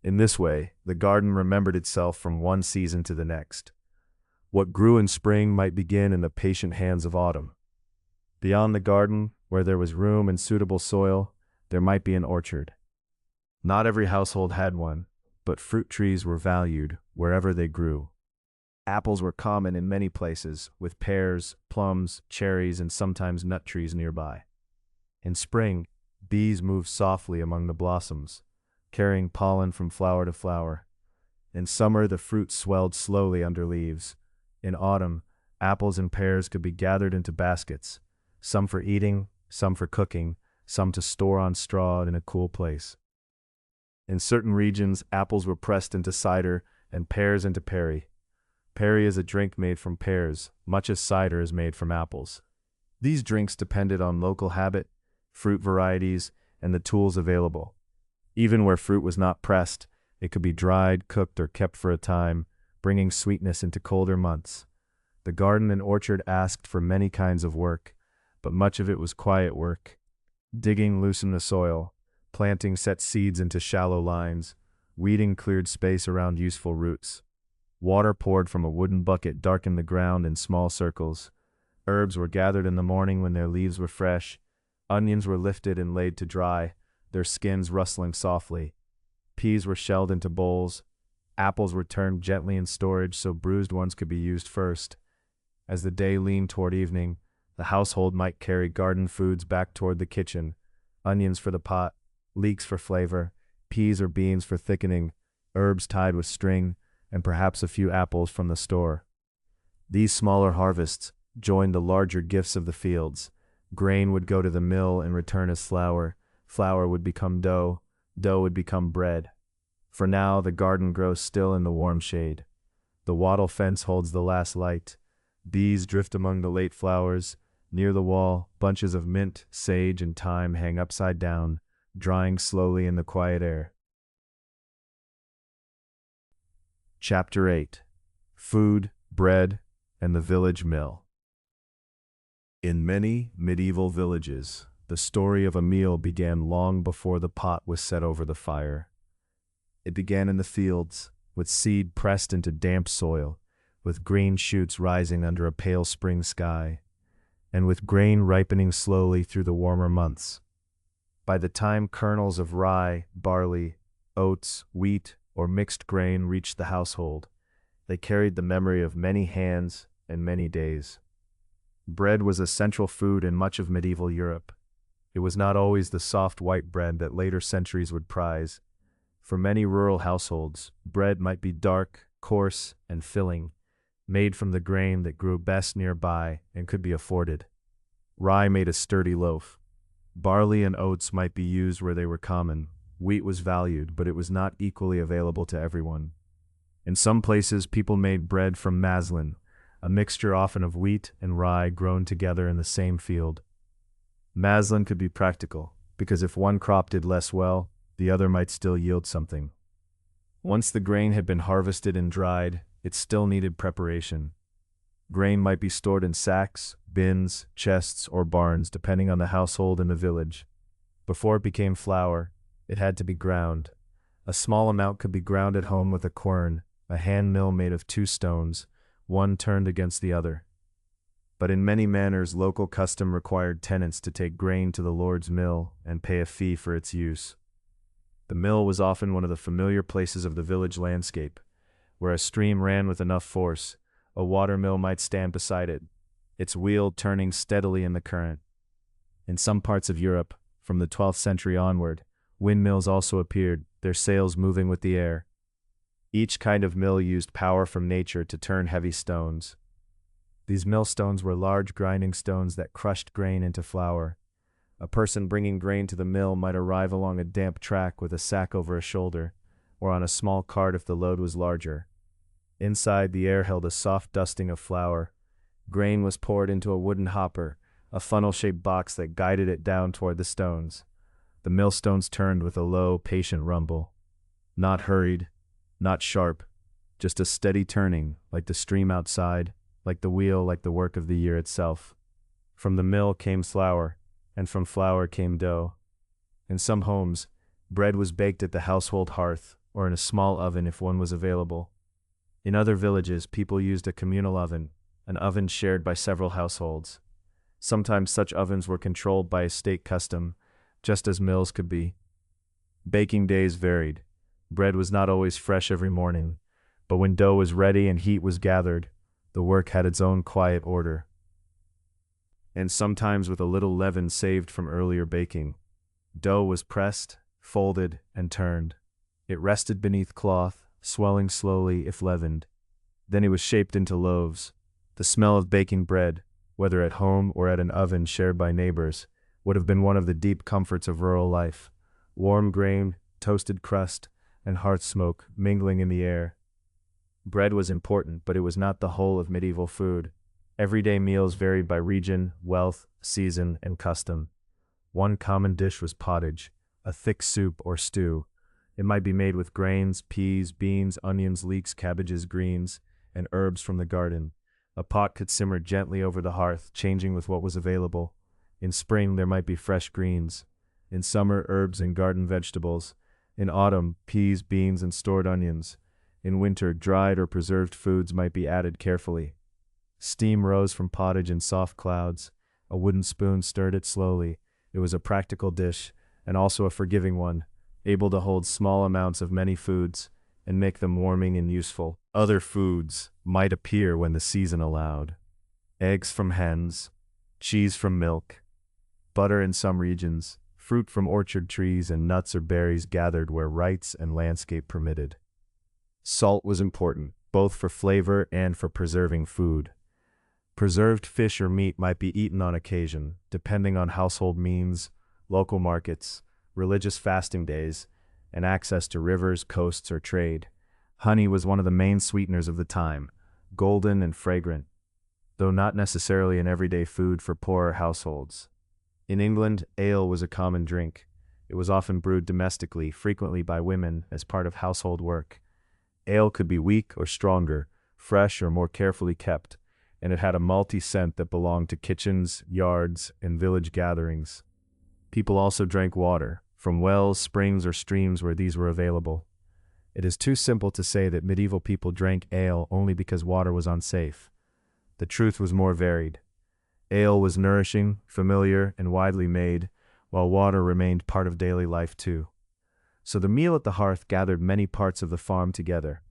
In this way, the garden remembered itself from one season to the next. What grew in spring might begin in the patient hands of autumn. Beyond the garden, where there was room and suitable soil, there might be an orchard. Not every household had one, but fruit trees were valued wherever they grew. Apples were common in many places, with pears, plums, cherries, and sometimes nut trees nearby. In spring, bees moved softly among the blossoms, carrying pollen from flower to flower. In summer, the fruit swelled slowly under leaves. In autumn, apples and pears could be gathered into baskets, some for eating, some for cooking, some to store on straw in a cool place. In certain regions, apples were pressed into cider and pears into perry. Perry is a drink made from pears, much as cider is made from apples. These drinks depended on local habit, fruit varieties, and the tools available. Even where fruit was not pressed, it could be dried, cooked, or kept for a time, bringing sweetness into colder months. The garden and orchard asked for many kinds of work, but much of it was quiet work. Digging loosened the soil, planting set seeds into shallow lines, weeding cleared space around useful roots. Water poured from a wooden bucket darkened the ground in small circles. Herbs were gathered in the morning when their leaves were fresh. Onions were lifted and laid to dry, their skins rustling softly. Peas were shelled into bowls. Apples were turned gently in storage so bruised ones could be used first. As the day leaned toward evening, the household might carry garden foods back toward the kitchen, onions for the pot, leeks for flavor, peas or beans for thickening, herbs tied with string, and perhaps a few apples from the store. These smaller harvests joined the larger gifts of the fields. Grain would go to the mill and return as flour. Flour would become dough. Dough would become bread. For now, the garden grows still in the warm shade. The wattle fence holds the last light. Bees drift among the late flowers. Near the wall, bunches of mint, sage, and thyme hang upside down, drying slowly in the quiet air. Chapter 8. Food, Bread, and the Village Mill. In many medieval villages, the story of a meal began long before the pot was set over the fire. It began in the fields, with seed pressed into damp soil, with green shoots rising under a pale spring sky, and with grain ripening slowly through the warmer months. By the time kernels of rye, barley, oats, wheat, or mixed grain reached the household, they carried the memory of many hands and many days. Bread was a central food in much of medieval Europe. It was not always the soft white bread that later centuries would prize. For many rural households, bread might be dark, coarse, and filling, made from the grain that grew best nearby and could be afforded. Rye made a sturdy loaf. Barley and oats might be used where they were common. Wheat was valued, but it was not equally available to everyone. In some places, people made bread from maslin, a mixture often of wheat and rye grown together in the same field. Maslin could be practical, because if one crop did less well, the other might still yield something. Once the grain had been harvested and dried, it still needed preparation. Grain might be stored in sacks, bins, chests, or barns depending on the household and the village. Before it became flour, it had to be ground. A small amount could be ground at home with a quern, a hand mill made of two stones, one turned against the other. But in many manors, local custom required tenants to take grain to the Lord's mill and pay a fee for its use. The mill was often one of the familiar places of the village landscape. Where a stream ran with enough force, a water mill might stand beside it, its wheel turning steadily in the current. In some parts of Europe, from the 12th century onward, windmills also appeared, their sails moving with the air. Each kind of mill used power from nature to turn heavy stones. These millstones were large grinding stones that crushed grain into flour. A person bringing grain to the mill might arrive along a damp track with a sack over a shoulder, or on a small cart if the load was larger. Inside, the air held a soft dusting of flour. Grain was poured into a wooden hopper, a funnel-shaped box that guided it down toward the stones. The millstones turned with a low, patient rumble. Not hurried, not sharp, just a steady turning, like the stream outside, like the wheel, like the work of the year itself. From the mill came flour, and from flour came dough. In some homes, bread was baked at the household hearth, or in a small oven if one was available. In other villages, people used a communal oven, an oven shared by several households. Sometimes such ovens were controlled by a state custom, just as mills could be. Baking days varied. Bread was not always fresh every morning, but when dough was ready and heat was gathered, the work had its own quiet order. And sometimes with a little leaven saved from earlier baking. Dough was pressed, folded, and turned. It rested beneath cloth, swelling slowly if leavened. Then it was shaped into loaves. The smell of baking bread, whether at home or at an oven shared by neighbors, would have been one of the deep comforts of rural life. Warm grain, toasted crust, and hearth smoke mingling in the air. Bread was important, but it was not the whole of medieval food. Everyday meals varied by region, wealth, season, and custom. One common dish was pottage, a thick soup or stew. It might be made with grains, peas, beans, onions, leeks, cabbages, greens, and herbs from the garden. A pot could simmer gently over the hearth, changing with what was available. In spring, there might be fresh greens. In summer, herbs and garden vegetables. In autumn, peas, beans, and stored onions. In winter, dried or preserved foods might be added carefully. Steam rose from pottage in soft clouds. A wooden spoon stirred it slowly. It was a practical dish, and also a forgiving one, able to hold small amounts of many foods and make them warming and useful. Other foods might appear when the season allowed. Eggs from hens, cheese from milk, butter in some regions, fruit from orchard trees, and nuts or berries gathered where rites and landscape permitted. Salt was important, both for flavor and for preserving food. Preserved fish or meat might be eaten on occasion, depending on household means, local markets, religious fasting days, and access to rivers, coasts, or trade. Honey was one of the main sweeteners of the time, golden and fragrant, though not necessarily an everyday food for poorer households. In England, ale was a common drink. It was often brewed domestically, frequently by women, as part of household work. Ale could be weak or stronger, fresh or more carefully kept, and it had a malty scent that belonged to kitchens, yards, and village gatherings. People also drank water, from wells, springs, or streams where these were available. It is too simple to say that medieval people drank ale only because water was unsafe. The truth was more varied. Ale was nourishing, familiar, and widely made, while water remained part of daily life too. So the meal at the hearth gathered many parts of the farm together.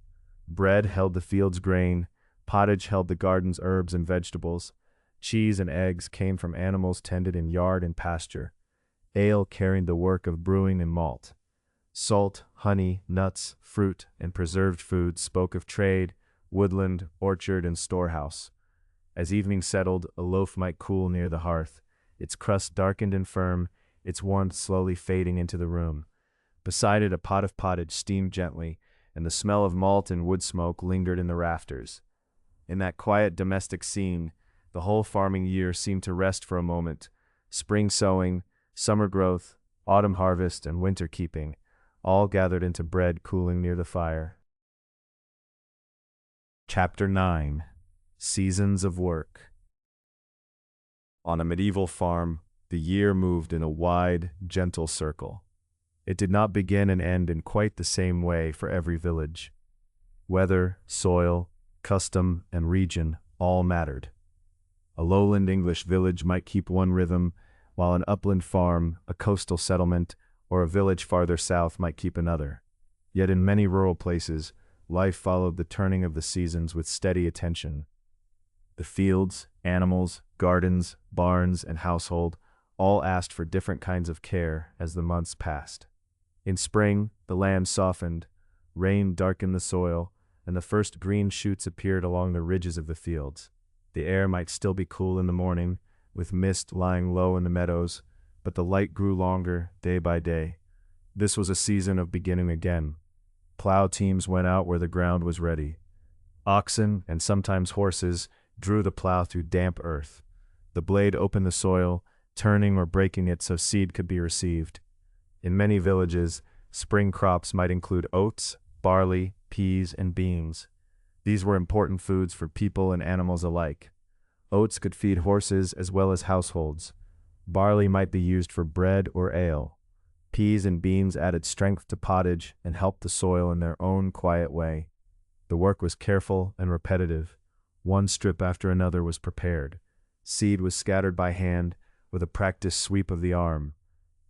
Bread held the field's grain, pottage held the garden's herbs and vegetables, cheese and eggs came from animals tended in yard and pasture. Ale carried the work of brewing and malt. Salt, honey, nuts, fruit, and preserved foods spoke of trade, woodland, orchard, and storehouse. As evening settled, a loaf might cool near the hearth, its crust darkened and firm, its warmth slowly fading into the room. Beside it, a pot of pottage steamed gently, and the smell of malt and wood smoke lingered in the rafters. In that quiet domestic scene, the whole farming year seemed to rest for a moment. Spring sowing, summer growth, autumn harvest, and winter keeping, all gathered into bread cooling near the fire. Chapter 9. Seasons of Work. On a medieval farm, the year moved in a wide, gentle circle. It did not begin and end in quite the same way for every village. Weather, soil, custom, and region all mattered. A lowland English village might keep one rhythm, while an upland farm, a coastal settlement, or a village farther south might keep another. Yet in many rural places, life followed the turning of the seasons with steady attention. The fields, animals, gardens, barns, and household all asked for different kinds of care as the months passed. In spring, the land softened, rain darkened the soil, and the first green shoots appeared along the ridges of the fields. The air might still be cool in the morning, with mist lying low in the meadows, but the light grew longer day by day. This was a season of beginning again. Plow teams went out where the ground was ready. Oxen, and sometimes horses, drew the plow through damp earth. The blade opened the soil, turning or breaking it so seed could be received. In many villages, spring crops might include oats, barley, peas, and beans. These were important foods for people and animals alike. Oats could feed horses as well as households. Barley might be used for bread or ale. Peas and beans added strength to pottage and helped the soil in their own quiet way. The work was careful and repetitive. One strip after another was prepared. Seed was scattered by hand with a practiced sweep of the arm.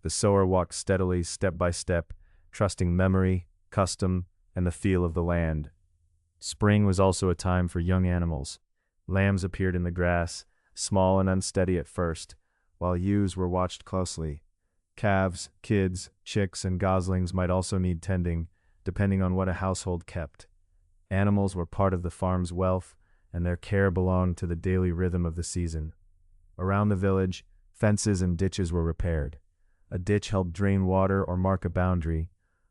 The sower walked steadily, step by step, trusting memory, custom, and the feel of the land. Spring was also a time for young animals. Lambs appeared in the grass, small and unsteady at first, while ewes were watched closely. Calves, kids, chicks, and goslings might also need tending, depending on what a household kept. Animals were part of the farm's wealth, and their care belonged to the daily rhythm of the season. Around the village, fences and ditches were repaired. A ditch helped drain water or mark a boundary.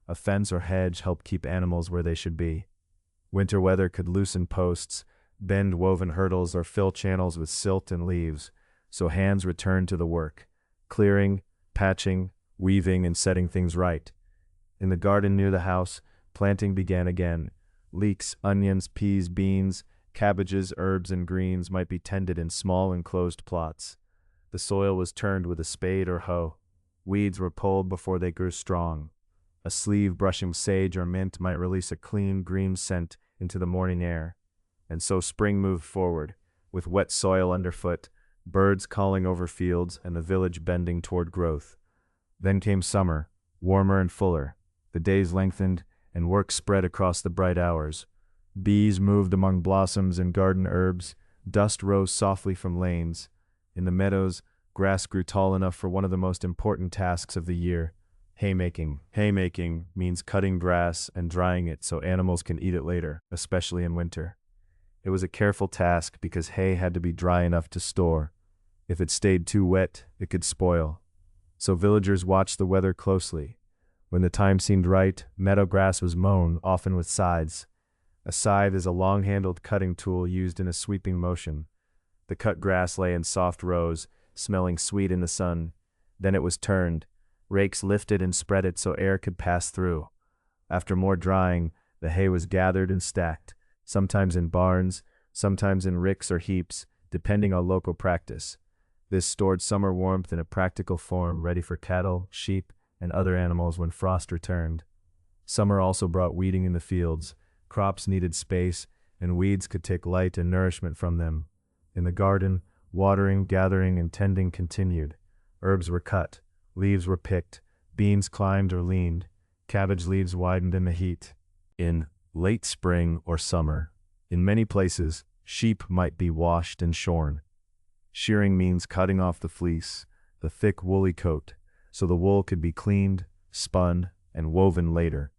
A fence or hedge helped keep animals where they should be. Winter weather could loosen posts, bend woven hurdles, or fill channels with silt and leaves, so hands returned to the work, clearing, patching, weaving, and setting things right. In the garden near the house, planting began again. Leeks, onions, peas, beans, cabbages, herbs, and greens might be tended in small enclosed plots. The soil was turned with a spade or hoe. Weeds were pulled before they grew strong. A sleeve brushing sage or mint might release a clean, green scent into the morning air. And so spring moved forward, with wet soil underfoot, birds calling over fields, and the village bending toward growth. Then came summer, warmer and fuller. The days lengthened, and work spread across the bright hours. Bees moved among blossoms and garden herbs. Dust rose softly from lanes. In the meadows, grass grew tall enough for one of the most important tasks of the year, haymaking. Haymaking means cutting grass and drying it so animals can eat it later, especially in winter. It was a careful task because hay had to be dry enough to store. If it stayed too wet, it could spoil. So villagers watched the weather closely. When the time seemed right, meadow grass was mown, often with scythes. A scythe is a long-handled cutting tool used in a sweeping motion. The cut grass lay in soft rows, smelling sweet in the sun. Then it was turned. Rakes lifted and spread it so air could pass through. After more drying, the hay was gathered and stacked, sometimes in barns, sometimes in ricks or heaps, depending on local practice. This stored summer warmth in a practical form, ready for cattle, sheep, and other animals when frost returned. Summer also brought weeding in the fields. Crops needed space, and weeds could take light and nourishment from them. In the garden, watering, gathering, and tending continued. Herbs were cut, leaves were picked, beans climbed or leaned, cabbage leaves widened in the heat. In late spring or summer, in many places, sheep might be washed and shorn. Shearing means cutting off the fleece, the thick woolly coat, so the wool could be cleaned, spun, and woven later.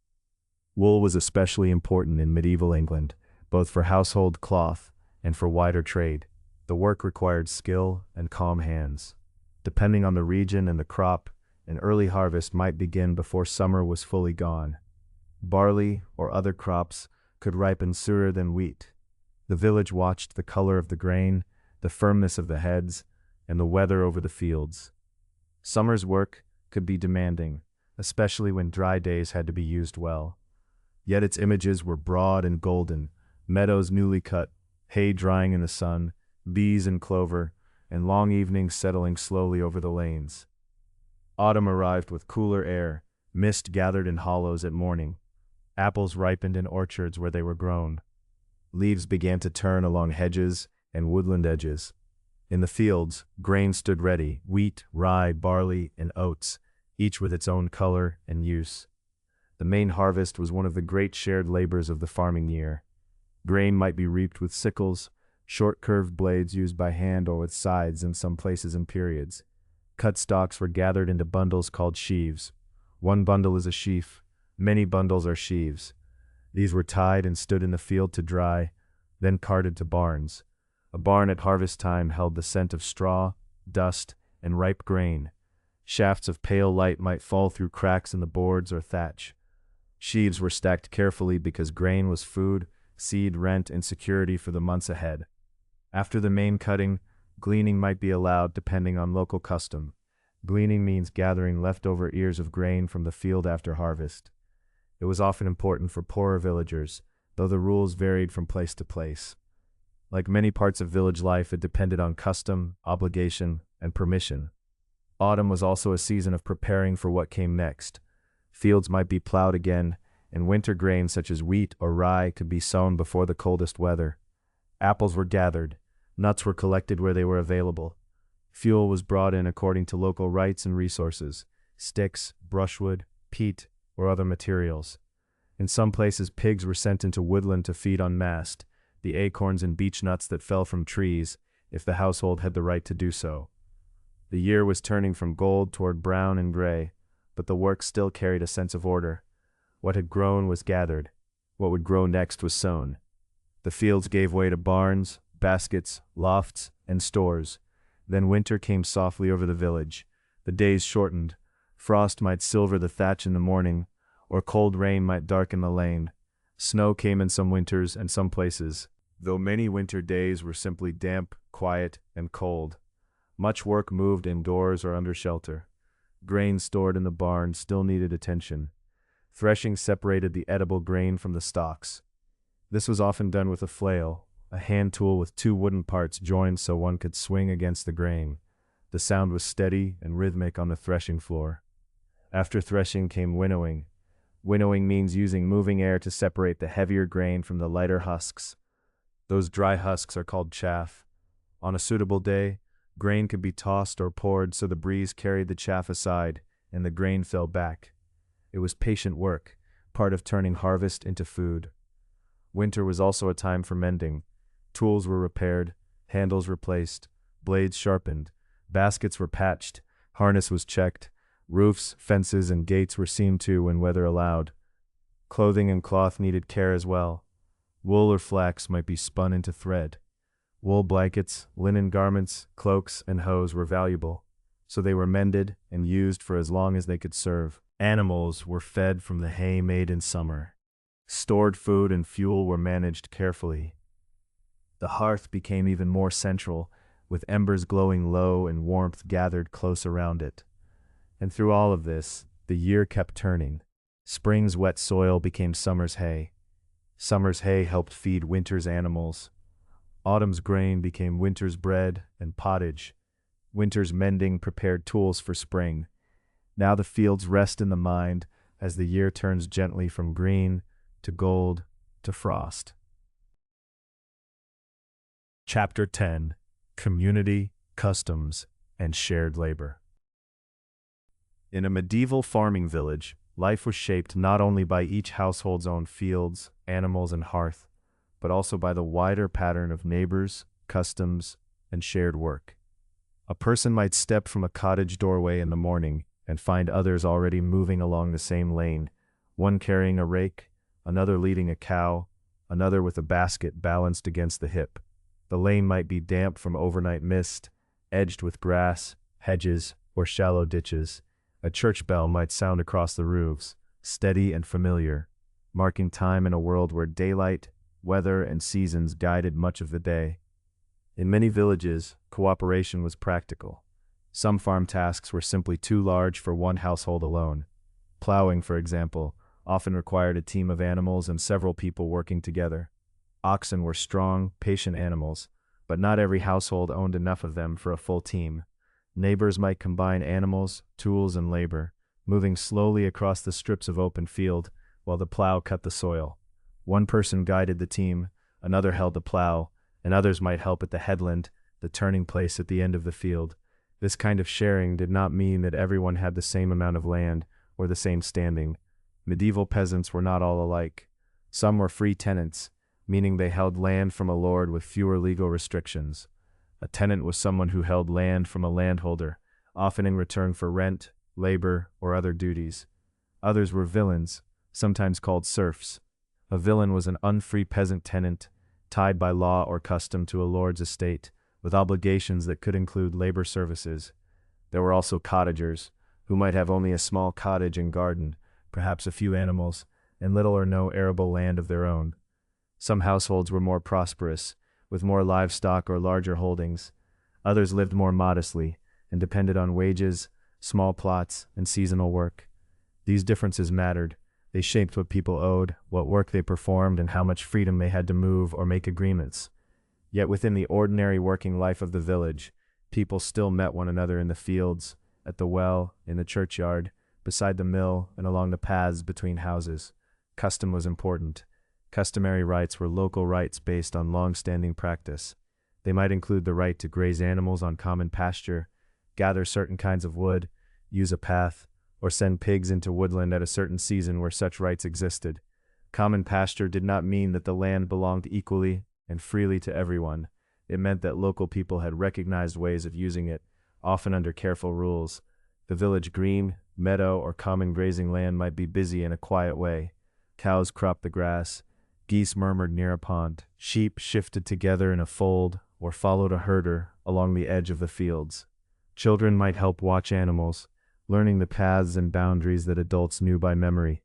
Wool was especially important in medieval England, both for household cloth and for wider trade. The work required skill and calm hands. Depending on the region and the crop, an early harvest might begin before summer was fully gone. Barley or other crops could ripen sooner than wheat. The village watched the color of the grain, the firmness of the heads, and the weather over the fields. Summer's work, could be demanding, especially when dry days had to be used well. Yet its images were broad and golden, meadows newly cut, hay drying in the sun, bees and clover, and long evenings settling slowly over the lanes. Autumn arrived with cooler air, mist gathered in hollows at morning. Apples ripened in orchards where they were grown. Leaves began to turn along hedges and woodland edges. In the fields, grain stood ready, wheat, rye, barley, and oats, each with its own color and use. The main harvest was one of the great shared labors of the farming year. Grain might be reaped with sickles, short curved blades used by hand or with scythes in some places and periods. Cut stalks were gathered into bundles called sheaves. One bundle is a sheaf, many bundles are sheaves. These were tied and stood in the field to dry, then carted to barns. A barn at harvest time held the scent of straw, dust, and ripe grain. Shafts of pale light might fall through cracks in the boards or thatch. Sheaves were stacked carefully because grain was food, seed, rent, and security for the months ahead. After the main cutting, gleaning might be allowed depending on local custom. Gleaning means gathering leftover ears of grain from the field after harvest. It was often important for poorer villagers, though the rules varied from place to place. Like many parts of village life, it depended on custom, obligation, and permission. Autumn was also a season of preparing for what came next. Fields might be plowed again, and winter grain such as wheat or rye could be sown before the coldest weather. Apples were gathered, nuts were collected where they were available. Fuel was brought in according to local rights and resources, sticks, brushwood, peat, or other materials. In some places, pigs were sent into woodland to feed on mast, the acorns and beech nuts that fell from trees, if the household had the right to do so. The year was turning from gold toward brown and gray, but the work still carried a sense of order. What had grown was gathered. What would grow next was sown. The fields gave way to barns, baskets, lofts, and stores. Then winter came softly over the village. The days shortened. Frost might silver the thatch in the morning, or cold rain might darken the lane. Snow came in some winters and some places, though many winter days were simply damp, quiet, and cold. Much work moved indoors or under shelter. Grain stored in the barn still needed attention. Threshing separated the edible grain from the stalks. This was often done with a flail, a hand tool with two wooden parts joined so one could swing against the grain. The sound was steady and rhythmic on the threshing floor. After threshing came winnowing. Winnowing means using moving air to separate the heavier grain from the lighter husks. Those dry husks are called chaff. On a suitable day, grain could be tossed or poured so the breeze carried the chaff aside and the grain fell back. It was patient work, part of turning harvest into food. Winter was also a time for mending. Tools were repaired, handles replaced, blades sharpened, baskets were patched, harness was checked, roofs, fences, and gates were seen to when weather allowed. Clothing and cloth needed care as well. Wool or flax might be spun into thread. Wool blankets, linen garments, cloaks, and hose were valuable, so they were mended and used for as long as they could serve. Animals were fed from the hay made in summer. Stored food and fuel were managed carefully. The hearth became even more central, with embers glowing low and warmth gathered close around it. And through all of this, the year kept turning. Spring's wet soil became summer's hay. Summer's hay helped feed winter's animals. Autumn's grain became winter's bread and pottage. Winter's mending prepared tools for spring. Now the fields rest in the mind as the year turns gently from green to gold to frost. Chapter 10: Community, Customs, and Shared Labor. In a medieval farming village, life was shaped not only by each household's own fields, animals, and hearth, but also by the wider pattern of neighbors, customs, and shared work. A person might step from a cottage doorway in the morning and find others already moving along the same lane, one carrying a rake, another leading a cow, another with a basket balanced against the hip. The lane might be damp from overnight mist, edged with grass, hedges, or shallow ditches. A church bell might sound across the roofs, steady and familiar, marking time in a world where daylight, weather, and seasons guided much of the day. In many villages, cooperation was practical. Some farm tasks were simply too large for one household alone. Plowing, for example, often required a team of animals and several people working together. Oxen were strong, patient animals, but not every household owned enough of them for a full team. Neighbors might combine animals, tools, and labor, moving slowly across the strips of open field while the plow cut the soil. One person guided the team, another held the plow, and others might help at the headland, the turning place at the end of the field. This kind of sharing did not mean that everyone had the same amount of land or the same standing. Medieval peasants were not all alike. Some were free tenants, meaning they held land from a lord with fewer legal restrictions. A tenant was someone who held land from a landholder, often in return for rent, labor, or other duties. Others were villeins, sometimes called serfs. A villein was an unfree peasant tenant, tied by law or custom to a lord's estate, with obligations that could include labor services. There were also cottagers, who might have only a small cottage and garden, perhaps a few animals, and little or no arable land of their own. Some households were more prosperous, with more livestock or larger holdings. Others lived more modestly and depended on wages, small plots, and seasonal work. These differences mattered. They shaped what people owed, what work they performed, and how much freedom they had to move or make agreements. Yet within the ordinary working life of the village, people still met one another in the fields, at the well, in the churchyard, beside the mill, and along the paths between houses. Custom was important. Customary rights were local rights based on long-standing practice. They might include the right to graze animals on common pasture, gather certain kinds of wood, use a path, or send pigs into woodland at a certain season where such rights existed. Common pasture did not mean that the land belonged equally and freely to everyone. It meant that local people had recognized ways of using it, often under careful rules. The village green, meadow, or common grazing land might be busy in a quiet way. Cows cropped the grass, geese murmured near a pond, sheep shifted together in a fold or followed a herder along the edge of the fields. Children might help watch animals, learning the paths and boundaries that adults knew by memory.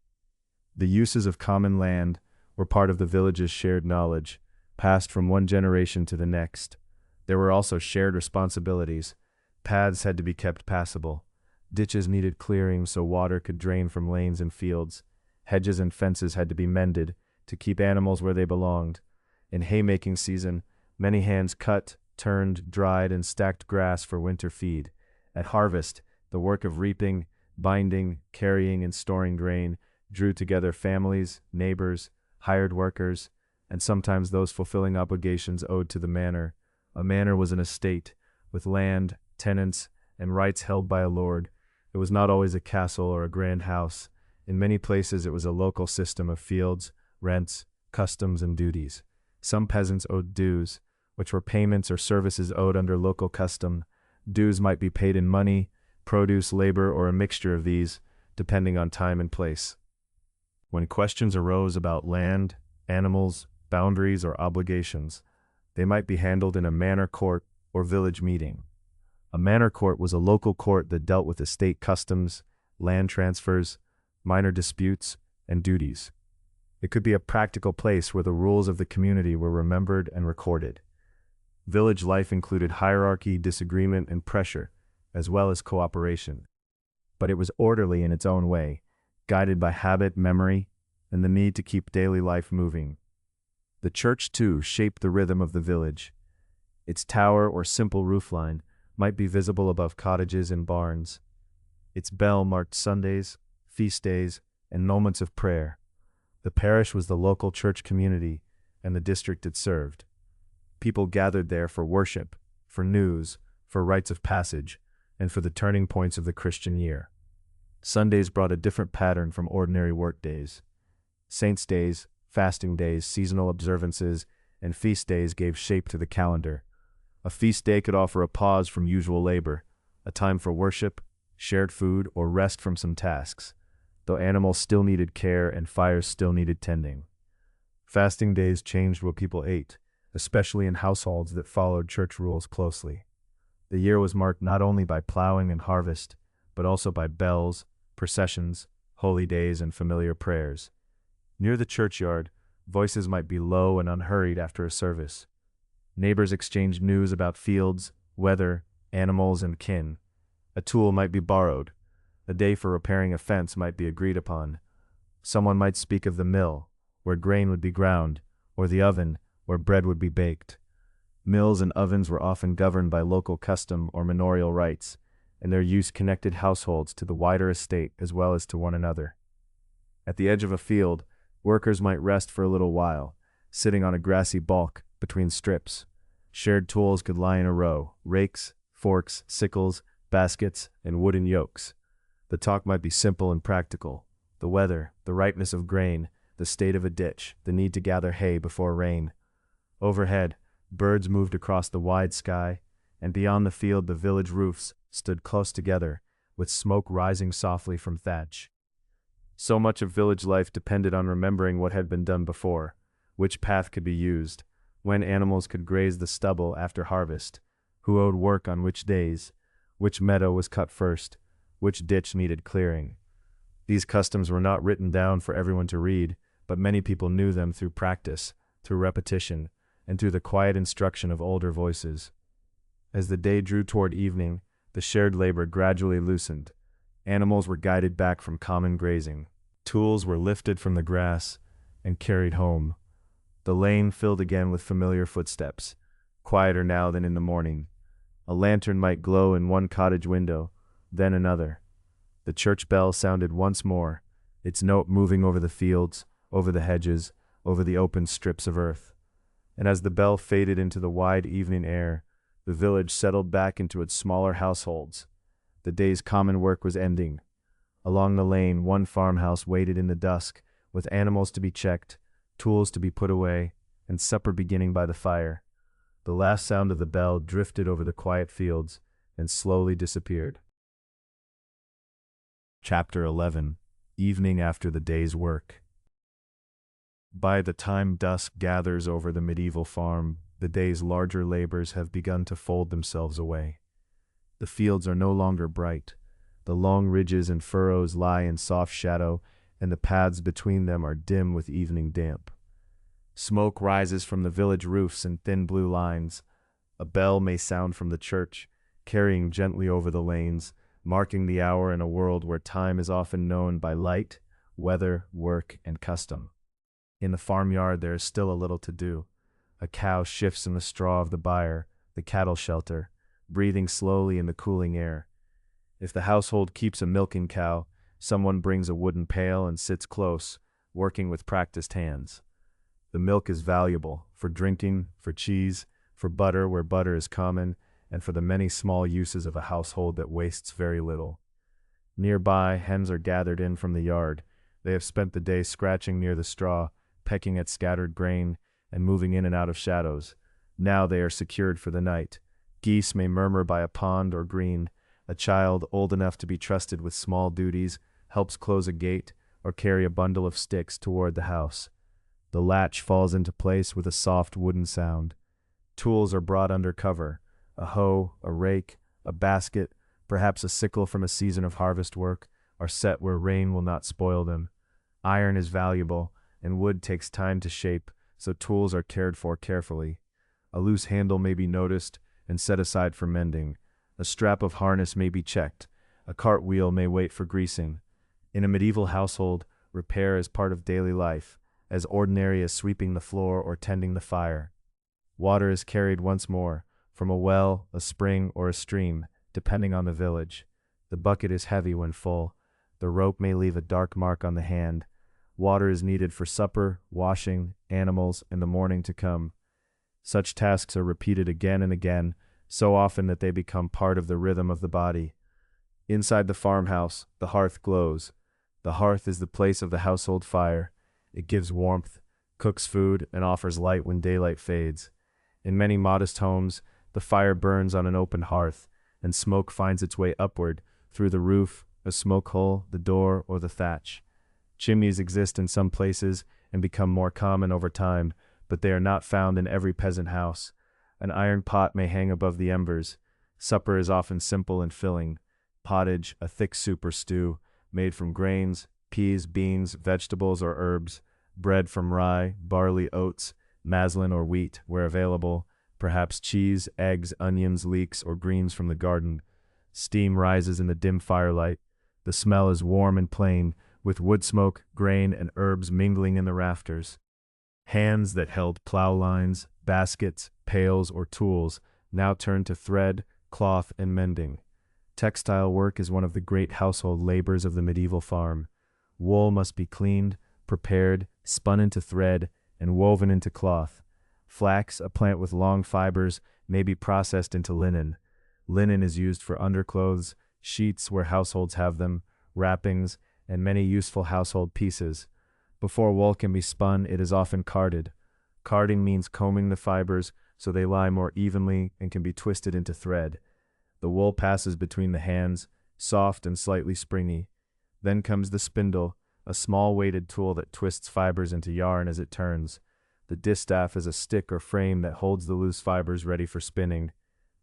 The uses of common land were part of the village's shared knowledge, passed from one generation to the next. There were also shared responsibilities. Paths had to be kept passable. Ditches needed clearing so water could drain from lanes and fields. Hedges and fences had to be mended to keep animals where they belonged. In haymaking season, many hands cut, turned, dried, and stacked grass for winter feed. At harvest, the work of reaping, binding, carrying, and storing grain drew together families, neighbors, hired workers, and sometimes those fulfilling obligations owed to the manor. A manor was an estate, with land, tenants, and rights held by a lord. It was not always a castle or a grand house. In many places it was a local system of fields, rents, customs, and duties. Some peasants owed dues, which were payments or services owed under local custom. Dues might be paid in money, produce, labor, or a mixture of these, depending on time and place. When questions arose about land, animals, boundaries, or obligations, they might be handled in a manor court or village meeting. A manor court was a local court that dealt with estate customs, land transfers, minor disputes, and duties. It could be a practical place where the rules of the community were remembered and recorded. Village life included hierarchy, disagreement, and pressure, as well as cooperation. But it was orderly in its own way, guided by habit, memory, and the need to keep daily life moving. The church, too, shaped the rhythm of the village. Its tower or simple roofline might be visible above cottages and barns. Its bell marked Sundays, feast days, and moments of prayer. The parish was the local church community and the district it served. People gathered there for worship, for news, for rites of passage, and for the turning points of the Christian year. Sundays brought a different pattern from ordinary work days. Saints' days, fasting days, seasonal observances, and feast days gave shape to the calendar. A feast day could offer a pause from usual labor, a time for worship, shared food, or rest from some tasks, though animals still needed care and fires still needed tending. Fasting days changed what people ate, especially in households that followed church rules closely. The year was marked not only by plowing and harvest, but also by bells, processions, holy days, and familiar prayers. Near the churchyard, voices might be low and unhurried after a service. Neighbors exchanged news about fields, weather, animals, and kin. A tool might be borrowed. A day for repairing a fence might be agreed upon. Someone might speak of the mill, where grain would be ground, or the oven, where bread would be baked. Mills and ovens were often governed by local custom or manorial rights, and their use connected households to the wider estate as well as to one another. At the edge of a field, workers might rest for a little while, sitting on a grassy balk between strips. Shared tools could lie in a row: rakes, forks, sickles, baskets, and wooden yokes. The talk might be simple and practical: the weather, the ripeness of grain, the state of a ditch, the need to gather hay before rain. Overhead, birds moved across the wide sky, and beyond the field the village roofs stood close together, with smoke rising softly from thatch. So much of village life depended on remembering what had been done before, which path could be used, when animals could graze the stubble after harvest, who owed work on which days, which meadow was cut first, which ditch needed clearing. These customs were not written down for everyone to read, but many people knew them through practice, through repetition, and through the quiet instruction of older voices. As the day drew toward evening, the shared labor gradually loosened. Animals were guided back from common grazing. Tools were lifted from the grass and carried home. The lane filled again with familiar footsteps, quieter now than in the morning. A lantern might glow in one cottage window, then another. The church bell sounded once more, its note moving over the fields, over the hedges, over the open strips of earth. And as the bell faded into the wide evening air, the village settled back into its smaller households. The day's common work was ending. Along the lane, one farmhouse waited in the dusk, with animals to be checked, tools to be put away, and supper beginning by the fire. The last sound of the bell drifted over the quiet fields and slowly disappeared. Chapter 11. Evening after the day's work. By the time dusk gathers over the medieval farm, the day's larger labors have begun to fold themselves away. The fields are no longer bright. The long ridges and furrows lie in soft shadow, and the paths between them are dim with evening damp. Smoke rises from the village roofs in thin blue lines. A bell may sound from the church, carrying gently over the lanes, marking the hour in a world where time is often known by light, weather, work, and custom. In the farmyard there is still a little to do. A cow shifts in the straw of the byre, the cattle shelter, breathing slowly in the cooling air. If the household keeps a milking cow, someone brings a wooden pail and sits close, working with practiced hands. The milk is valuable, for drinking, for cheese, for butter where butter is common, and for the many small uses of a household that wastes very little. Nearby, hens are gathered in from the yard. They have spent the day scratching near the straw, pecking at scattered grain, and moving in and out of shadows. Now they are secured for the night. Geese may murmur by a pond or green. A child, old enough to be trusted with small duties, helps close a gate or carry a bundle of sticks toward the house. The latch falls into place with a soft wooden sound. Tools are brought under cover: a hoe, a rake, a basket, perhaps a sickle from a season of harvest work, are set where rain will not spoil them. Iron is valuable, and wood takes time to shape, so tools are cared for carefully. A loose handle may be noticed and set aside for mending. A strap of harness may be checked. A cartwheel may wait for greasing. In a medieval household, repair is part of daily life, as ordinary as sweeping the floor or tending the fire. Water is carried once more, from a well, a spring, or a stream, depending on the village. The bucket is heavy when full. The rope may leave a dark mark on the hand. Water is needed for supper, washing, animals, and the morning to come. Such tasks are repeated again and again, so often that they become part of the rhythm of the body. Inside the farmhouse, the hearth glows. The hearth is the place of the household fire. It gives warmth, cooks food, and offers light when daylight fades. In many modest homes, the fire burns on an open hearth, and smoke finds its way upward, through the roof, a smoke hole, the door, or the thatch. Chimneys exist in some places and become more common over time, but they are not found in every peasant house. An iron pot may hang above the embers. Supper is often simple and filling: pottage, a thick soup or stew, made from grains, peas, beans, vegetables, or herbs, bread from rye, barley, oats, maslin or wheat, where available, perhaps cheese, eggs, onions, leeks, or greens from the garden. Steam rises in the dim firelight. The smell is warm and plain, with wood smoke, grain, and herbs mingling in the rafters. Hands that held plow lines, baskets, pails, or tools now turn to thread, cloth, and mending. Textile work is one of the great household labors of the medieval farm. Wool must be cleaned, prepared, spun into thread, and woven into cloth. Flax, a plant with long fibers, may be processed into linen. Linen is used for underclothes, sheets where households have them, wrappings, and many useful household pieces. Before wool can be spun, it is often carded. Carding means combing the fibers so they lie more evenly and can be twisted into thread. The wool passes between the hands, soft and slightly springy. Then comes the spindle, a small weighted tool that twists fibers into yarn as it turns. The distaff is a stick or frame that holds the loose fibers ready for spinning.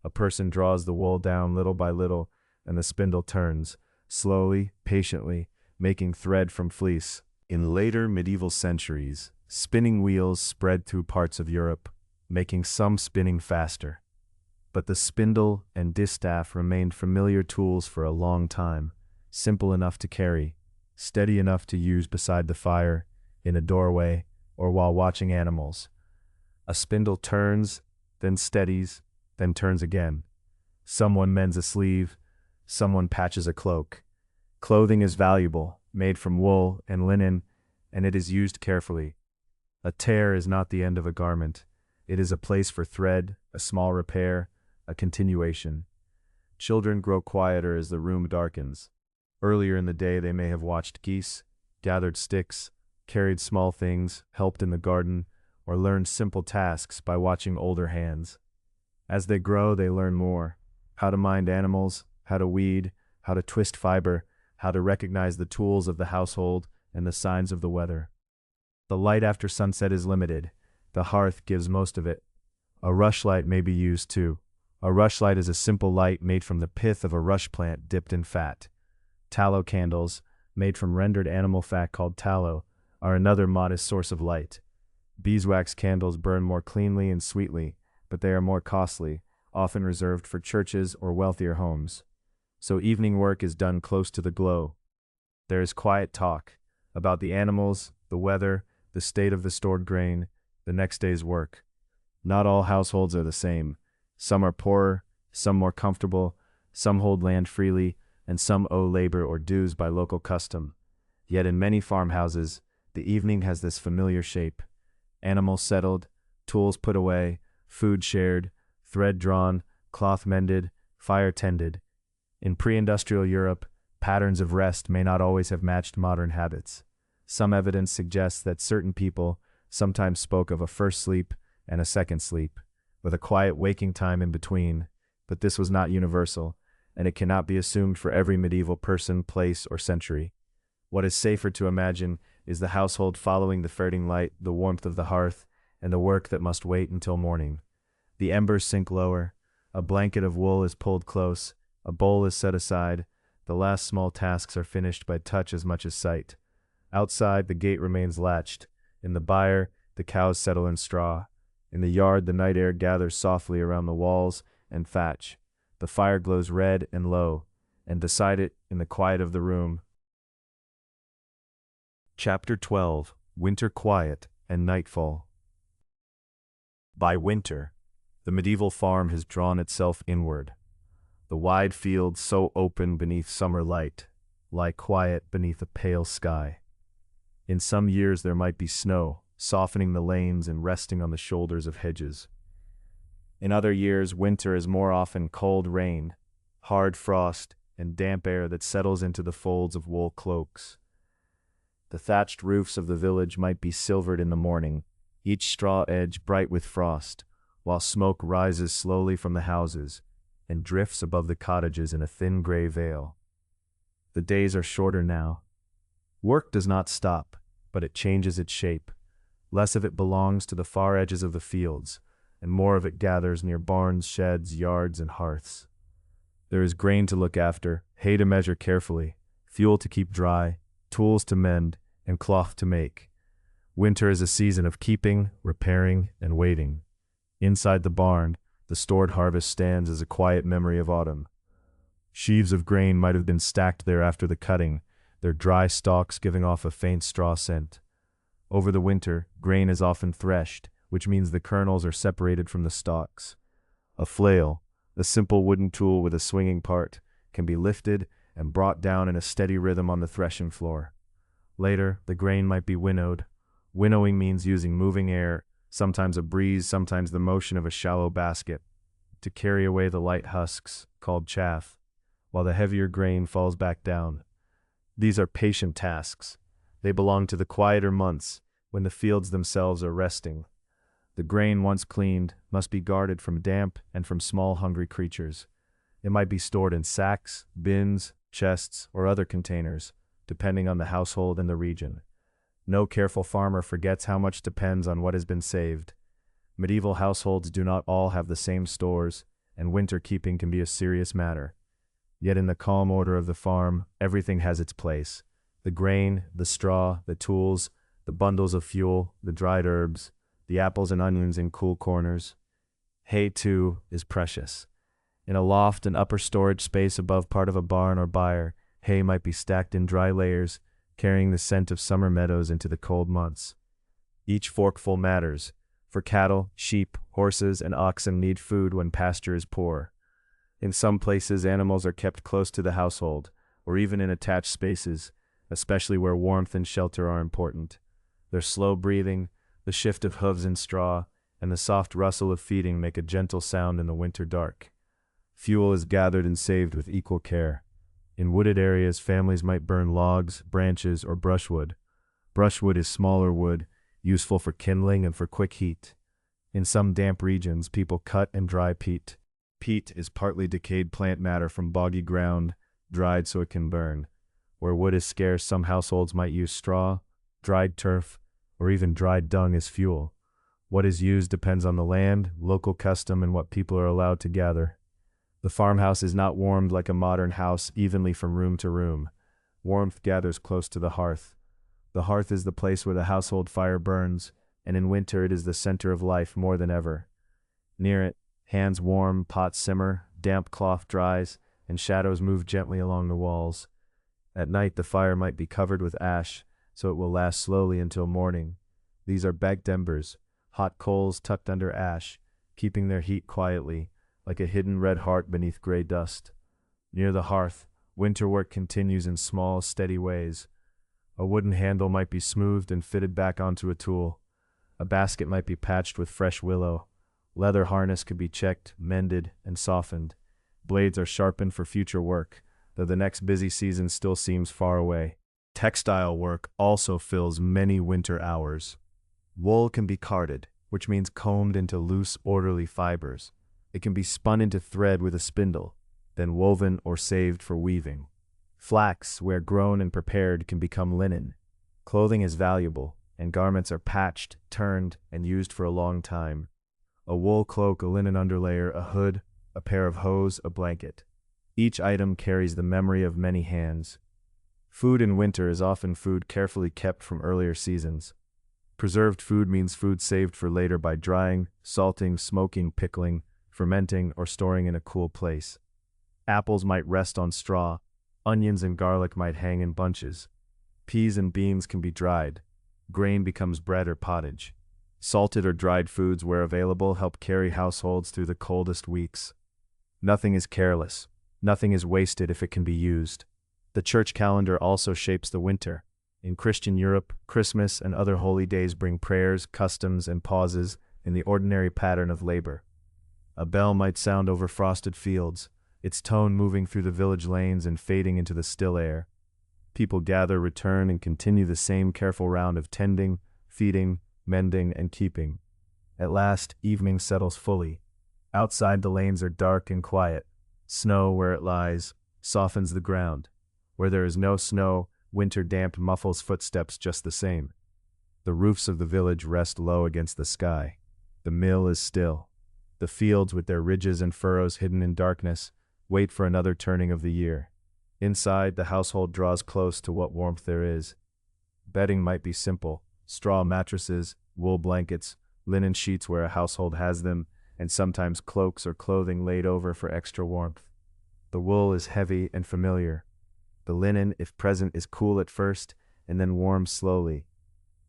A person draws the wool down little by little, and the spindle turns, slowly, patiently, making thread from fleece. In later medieval centuries, spinning wheels spread through parts of Europe, making some spinning faster. But the spindle and distaff remained familiar tools for a long time, simple enough to carry, steady enough to use beside the fire, in a doorway, or while watching animals. A spindle turns, then steadies, then turns again. Someone mends a sleeve, someone patches a cloak. Clothing is valuable, made from wool and linen, and it is used carefully. A tear is not the end of a garment. It is a place for thread, a small repair, a continuation. Children grow quieter as the room darkens. Earlier in the day they may have watched geese, gathered sticks, carried small things, helped in the garden, or learned simple tasks by watching older hands. As they grow, they learn more: how to mind animals, how to weed, how to twist fiber, how to recognize the tools of the household and the signs of the weather. The light after sunset is limited. The hearth gives most of it. A rushlight may be used too. A rushlight is a simple light made from the pith of a rush plant dipped in fat. Tallow candles, made from rendered animal fat called tallow, are another modest source of light. Beeswax candles burn more cleanly and sweetly, but they are more costly, often reserved for churches or wealthier homes. So evening work is done close to the glow. There is quiet talk about the animals, the weather, the state of the stored grain, the next day's work. Not all households are the same. Some are poorer, some more comfortable, some hold land freely, and some owe labor or dues by local custom. Yet in many farmhouses, the evening has this familiar shape: animals settled, tools put away, food shared, thread drawn, cloth mended, fire tended. In pre-industrial Europe, patterns of rest may not always have matched modern habits. Some evidence suggests that certain people sometimes spoke of a first sleep and a second sleep, with a quiet waking time in between, but this was not universal, and it cannot be assumed for every medieval person, place, or century. What is safer to imagine is the household following the fading light, the warmth of the hearth, and the work that must wait until morning. The embers sink lower, a blanket of wool is pulled close, a bowl is set aside, the last small tasks are finished by touch as much as sight. Outside, the gate remains latched. In the byre, the cows settle in straw. In the yard, the night air gathers softly around the walls and thatch. The fire glows red and low, and beside it, in the quiet of the room. Chapter 12: Winter Quiet and Nightfall. By winter, the medieval farm has drawn itself inward. The wide fields, so open beneath summer light, lie quiet beneath a pale sky. In some years there might be snow, softening the lanes and resting on the shoulders of hedges. In other years, winter is more often cold rain, hard frost, and damp air that settles into the folds of wool cloaks. The thatched roofs of the village might be silvered in the morning, each straw edge bright with frost, while smoke rises slowly from the houses and drifts above the cottages in a thin gray veil. The days are shorter now. Work does not stop, but it changes its shape. Less of it belongs to the far edges of the fields, and more of it gathers near barns, sheds, yards, and hearths. There is grain to look after, hay to measure carefully, fuel to keep dry, tools to mend, and cloth to make. Winter is a season of keeping, repairing, and waiting. Inside the barn, the stored harvest stands as a quiet memory of autumn. Sheaves of grain might have been stacked there after the cutting, their dry stalks giving off a faint straw scent. Over the winter, grain is often threshed, which means the kernels are separated from the stalks. A flail, a simple wooden tool with a swinging part, can be lifted and brought down in a steady rhythm on the threshing floor. Later, the grain might be winnowed. Winnowing means using moving air, sometimes a breeze, sometimes the motion of a shallow basket, to carry away the light husks, called chaff, while the heavier grain falls back down. These are patient tasks. They belong to the quieter months, when the fields themselves are resting. The grain, once cleaned, must be guarded from damp and from small hungry creatures. It might be stored in sacks, bins, chests, or other containers, depending on the household and the region. No careful farmer forgets how much depends on what has been saved. Medieval households do not all have the same stores, and winter keeping can be a serious matter. Yet in the calm order of the farm, everything has its place. The grain, the straw, the tools, the bundles of fuel, the dried herbs, the apples and onions in cool corners. Hay, too, is precious. In a loft and upper storage space above part of a barn or byre, hay might be stacked in dry layers, carrying the scent of summer meadows into the cold months. Each forkful matters, for cattle, sheep, horses, and oxen need food when pasture is poor. In some places, animals are kept close to the household, or even in attached spaces, especially where warmth and shelter are important. Their slow breathing, the shift of hooves in straw, and the soft rustle of feeding make a gentle sound in the winter dark. Fuel is gathered and saved with equal care. In wooded areas, families might burn logs, branches, or brushwood. Brushwood is smaller wood, useful for kindling and for quick heat. In some damp regions, people cut and dry peat. Peat is partly decayed plant matter from boggy ground, dried so it can burn. Where wood is scarce, some households might use straw, dried turf, or even dried dung as fuel. What is used depends on the land, local custom, and what people are allowed to gather. The farmhouse is not warmed like a modern house evenly from room to room. Warmth gathers close to the hearth. The hearth is the place where the household fire burns, and in winter it is the center of life more than ever. Near it, hands warm, pots simmer, damp cloth dries, and shadows move gently along the walls. At night the fire might be covered with ash, so it will last slowly until morning. These are baked embers, hot coals tucked under ash, keeping their heat quietly, like a hidden red heart beneath gray dust. Near the hearth, winter work continues in small, steady ways. A wooden handle might be smoothed and fitted back onto a tool. A basket might be patched with fresh willow. Leather harness could be checked, mended, and softened. Blades are sharpened for future work, though the next busy season still seems far away. Textile work also fills many winter hours. Wool can be carded, which means combed into loose, orderly fibers. It can be spun into thread with a spindle, then woven or saved for weaving. Flax, where grown and prepared, can become linen. Clothing is valuable, and garments are patched, turned, and used for a long time. A wool cloak, a linen underlayer, a hood, a pair of hose, a blanket. Each item carries the memory of many hands. Food in winter is often food carefully kept from earlier seasons. Preserved food means food saved for later by drying, salting, smoking, pickling, fermenting, or storing in a cool place. Apples might rest on straw. Onions and garlic might hang in bunches. Peas and beans can be dried. Grain becomes bread or pottage. Salted or dried foods, where available, help carry households through the coldest weeks. Nothing is careless. Nothing is wasted if it can be used. The church calendar also shapes the winter. In Christian Europe, Christmas and other holy days bring prayers, customs, and pauses in the ordinary pattern of labor. A bell might sound over frosted fields, its tone moving through the village lanes and fading into the still air. People gather, return, and continue the same careful round of tending, feeding, mending, and keeping. At last, evening settles fully. Outside, the lanes are dark and quiet. Snow, where it lies, softens the ground. Where there is no snow, winter damp muffles footsteps just the same. The roofs of the village rest low against the sky. The mill is still. The fields, with their ridges and furrows hidden in darkness, wait for another turning of the year. Inside, the household draws close to what warmth there is. Bedding might be simple: straw mattresses, wool blankets, linen sheets where a household has them, and sometimes cloaks or clothing laid over for extra warmth. The wool is heavy and familiar. The linen, if present, is cool at first and then warms slowly.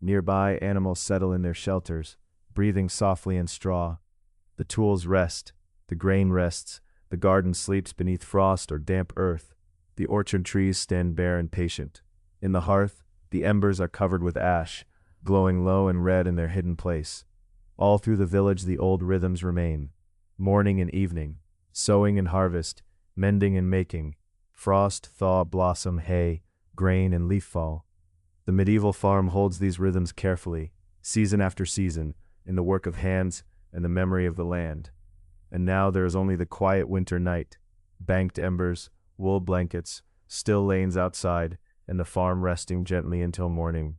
Nearby, animals settle in their shelters, breathing softly in straw. The tools rest, the grain rests, the garden sleeps beneath frost or damp earth. The orchard trees stand bare and patient. In the hearth, the embers are covered with ash, glowing low and red in their hidden place. All through the village the old rhythms remain. Morning and evening, sowing and harvest, mending and making, frost, thaw, blossom, hay, grain, and leaf fall. The medieval farm holds these rhythms carefully, season after season, in the work of hands and the memory of the land. And now there is only the quiet winter night, banked embers, wool blankets, still lanes outside, and the farm resting gently until morning.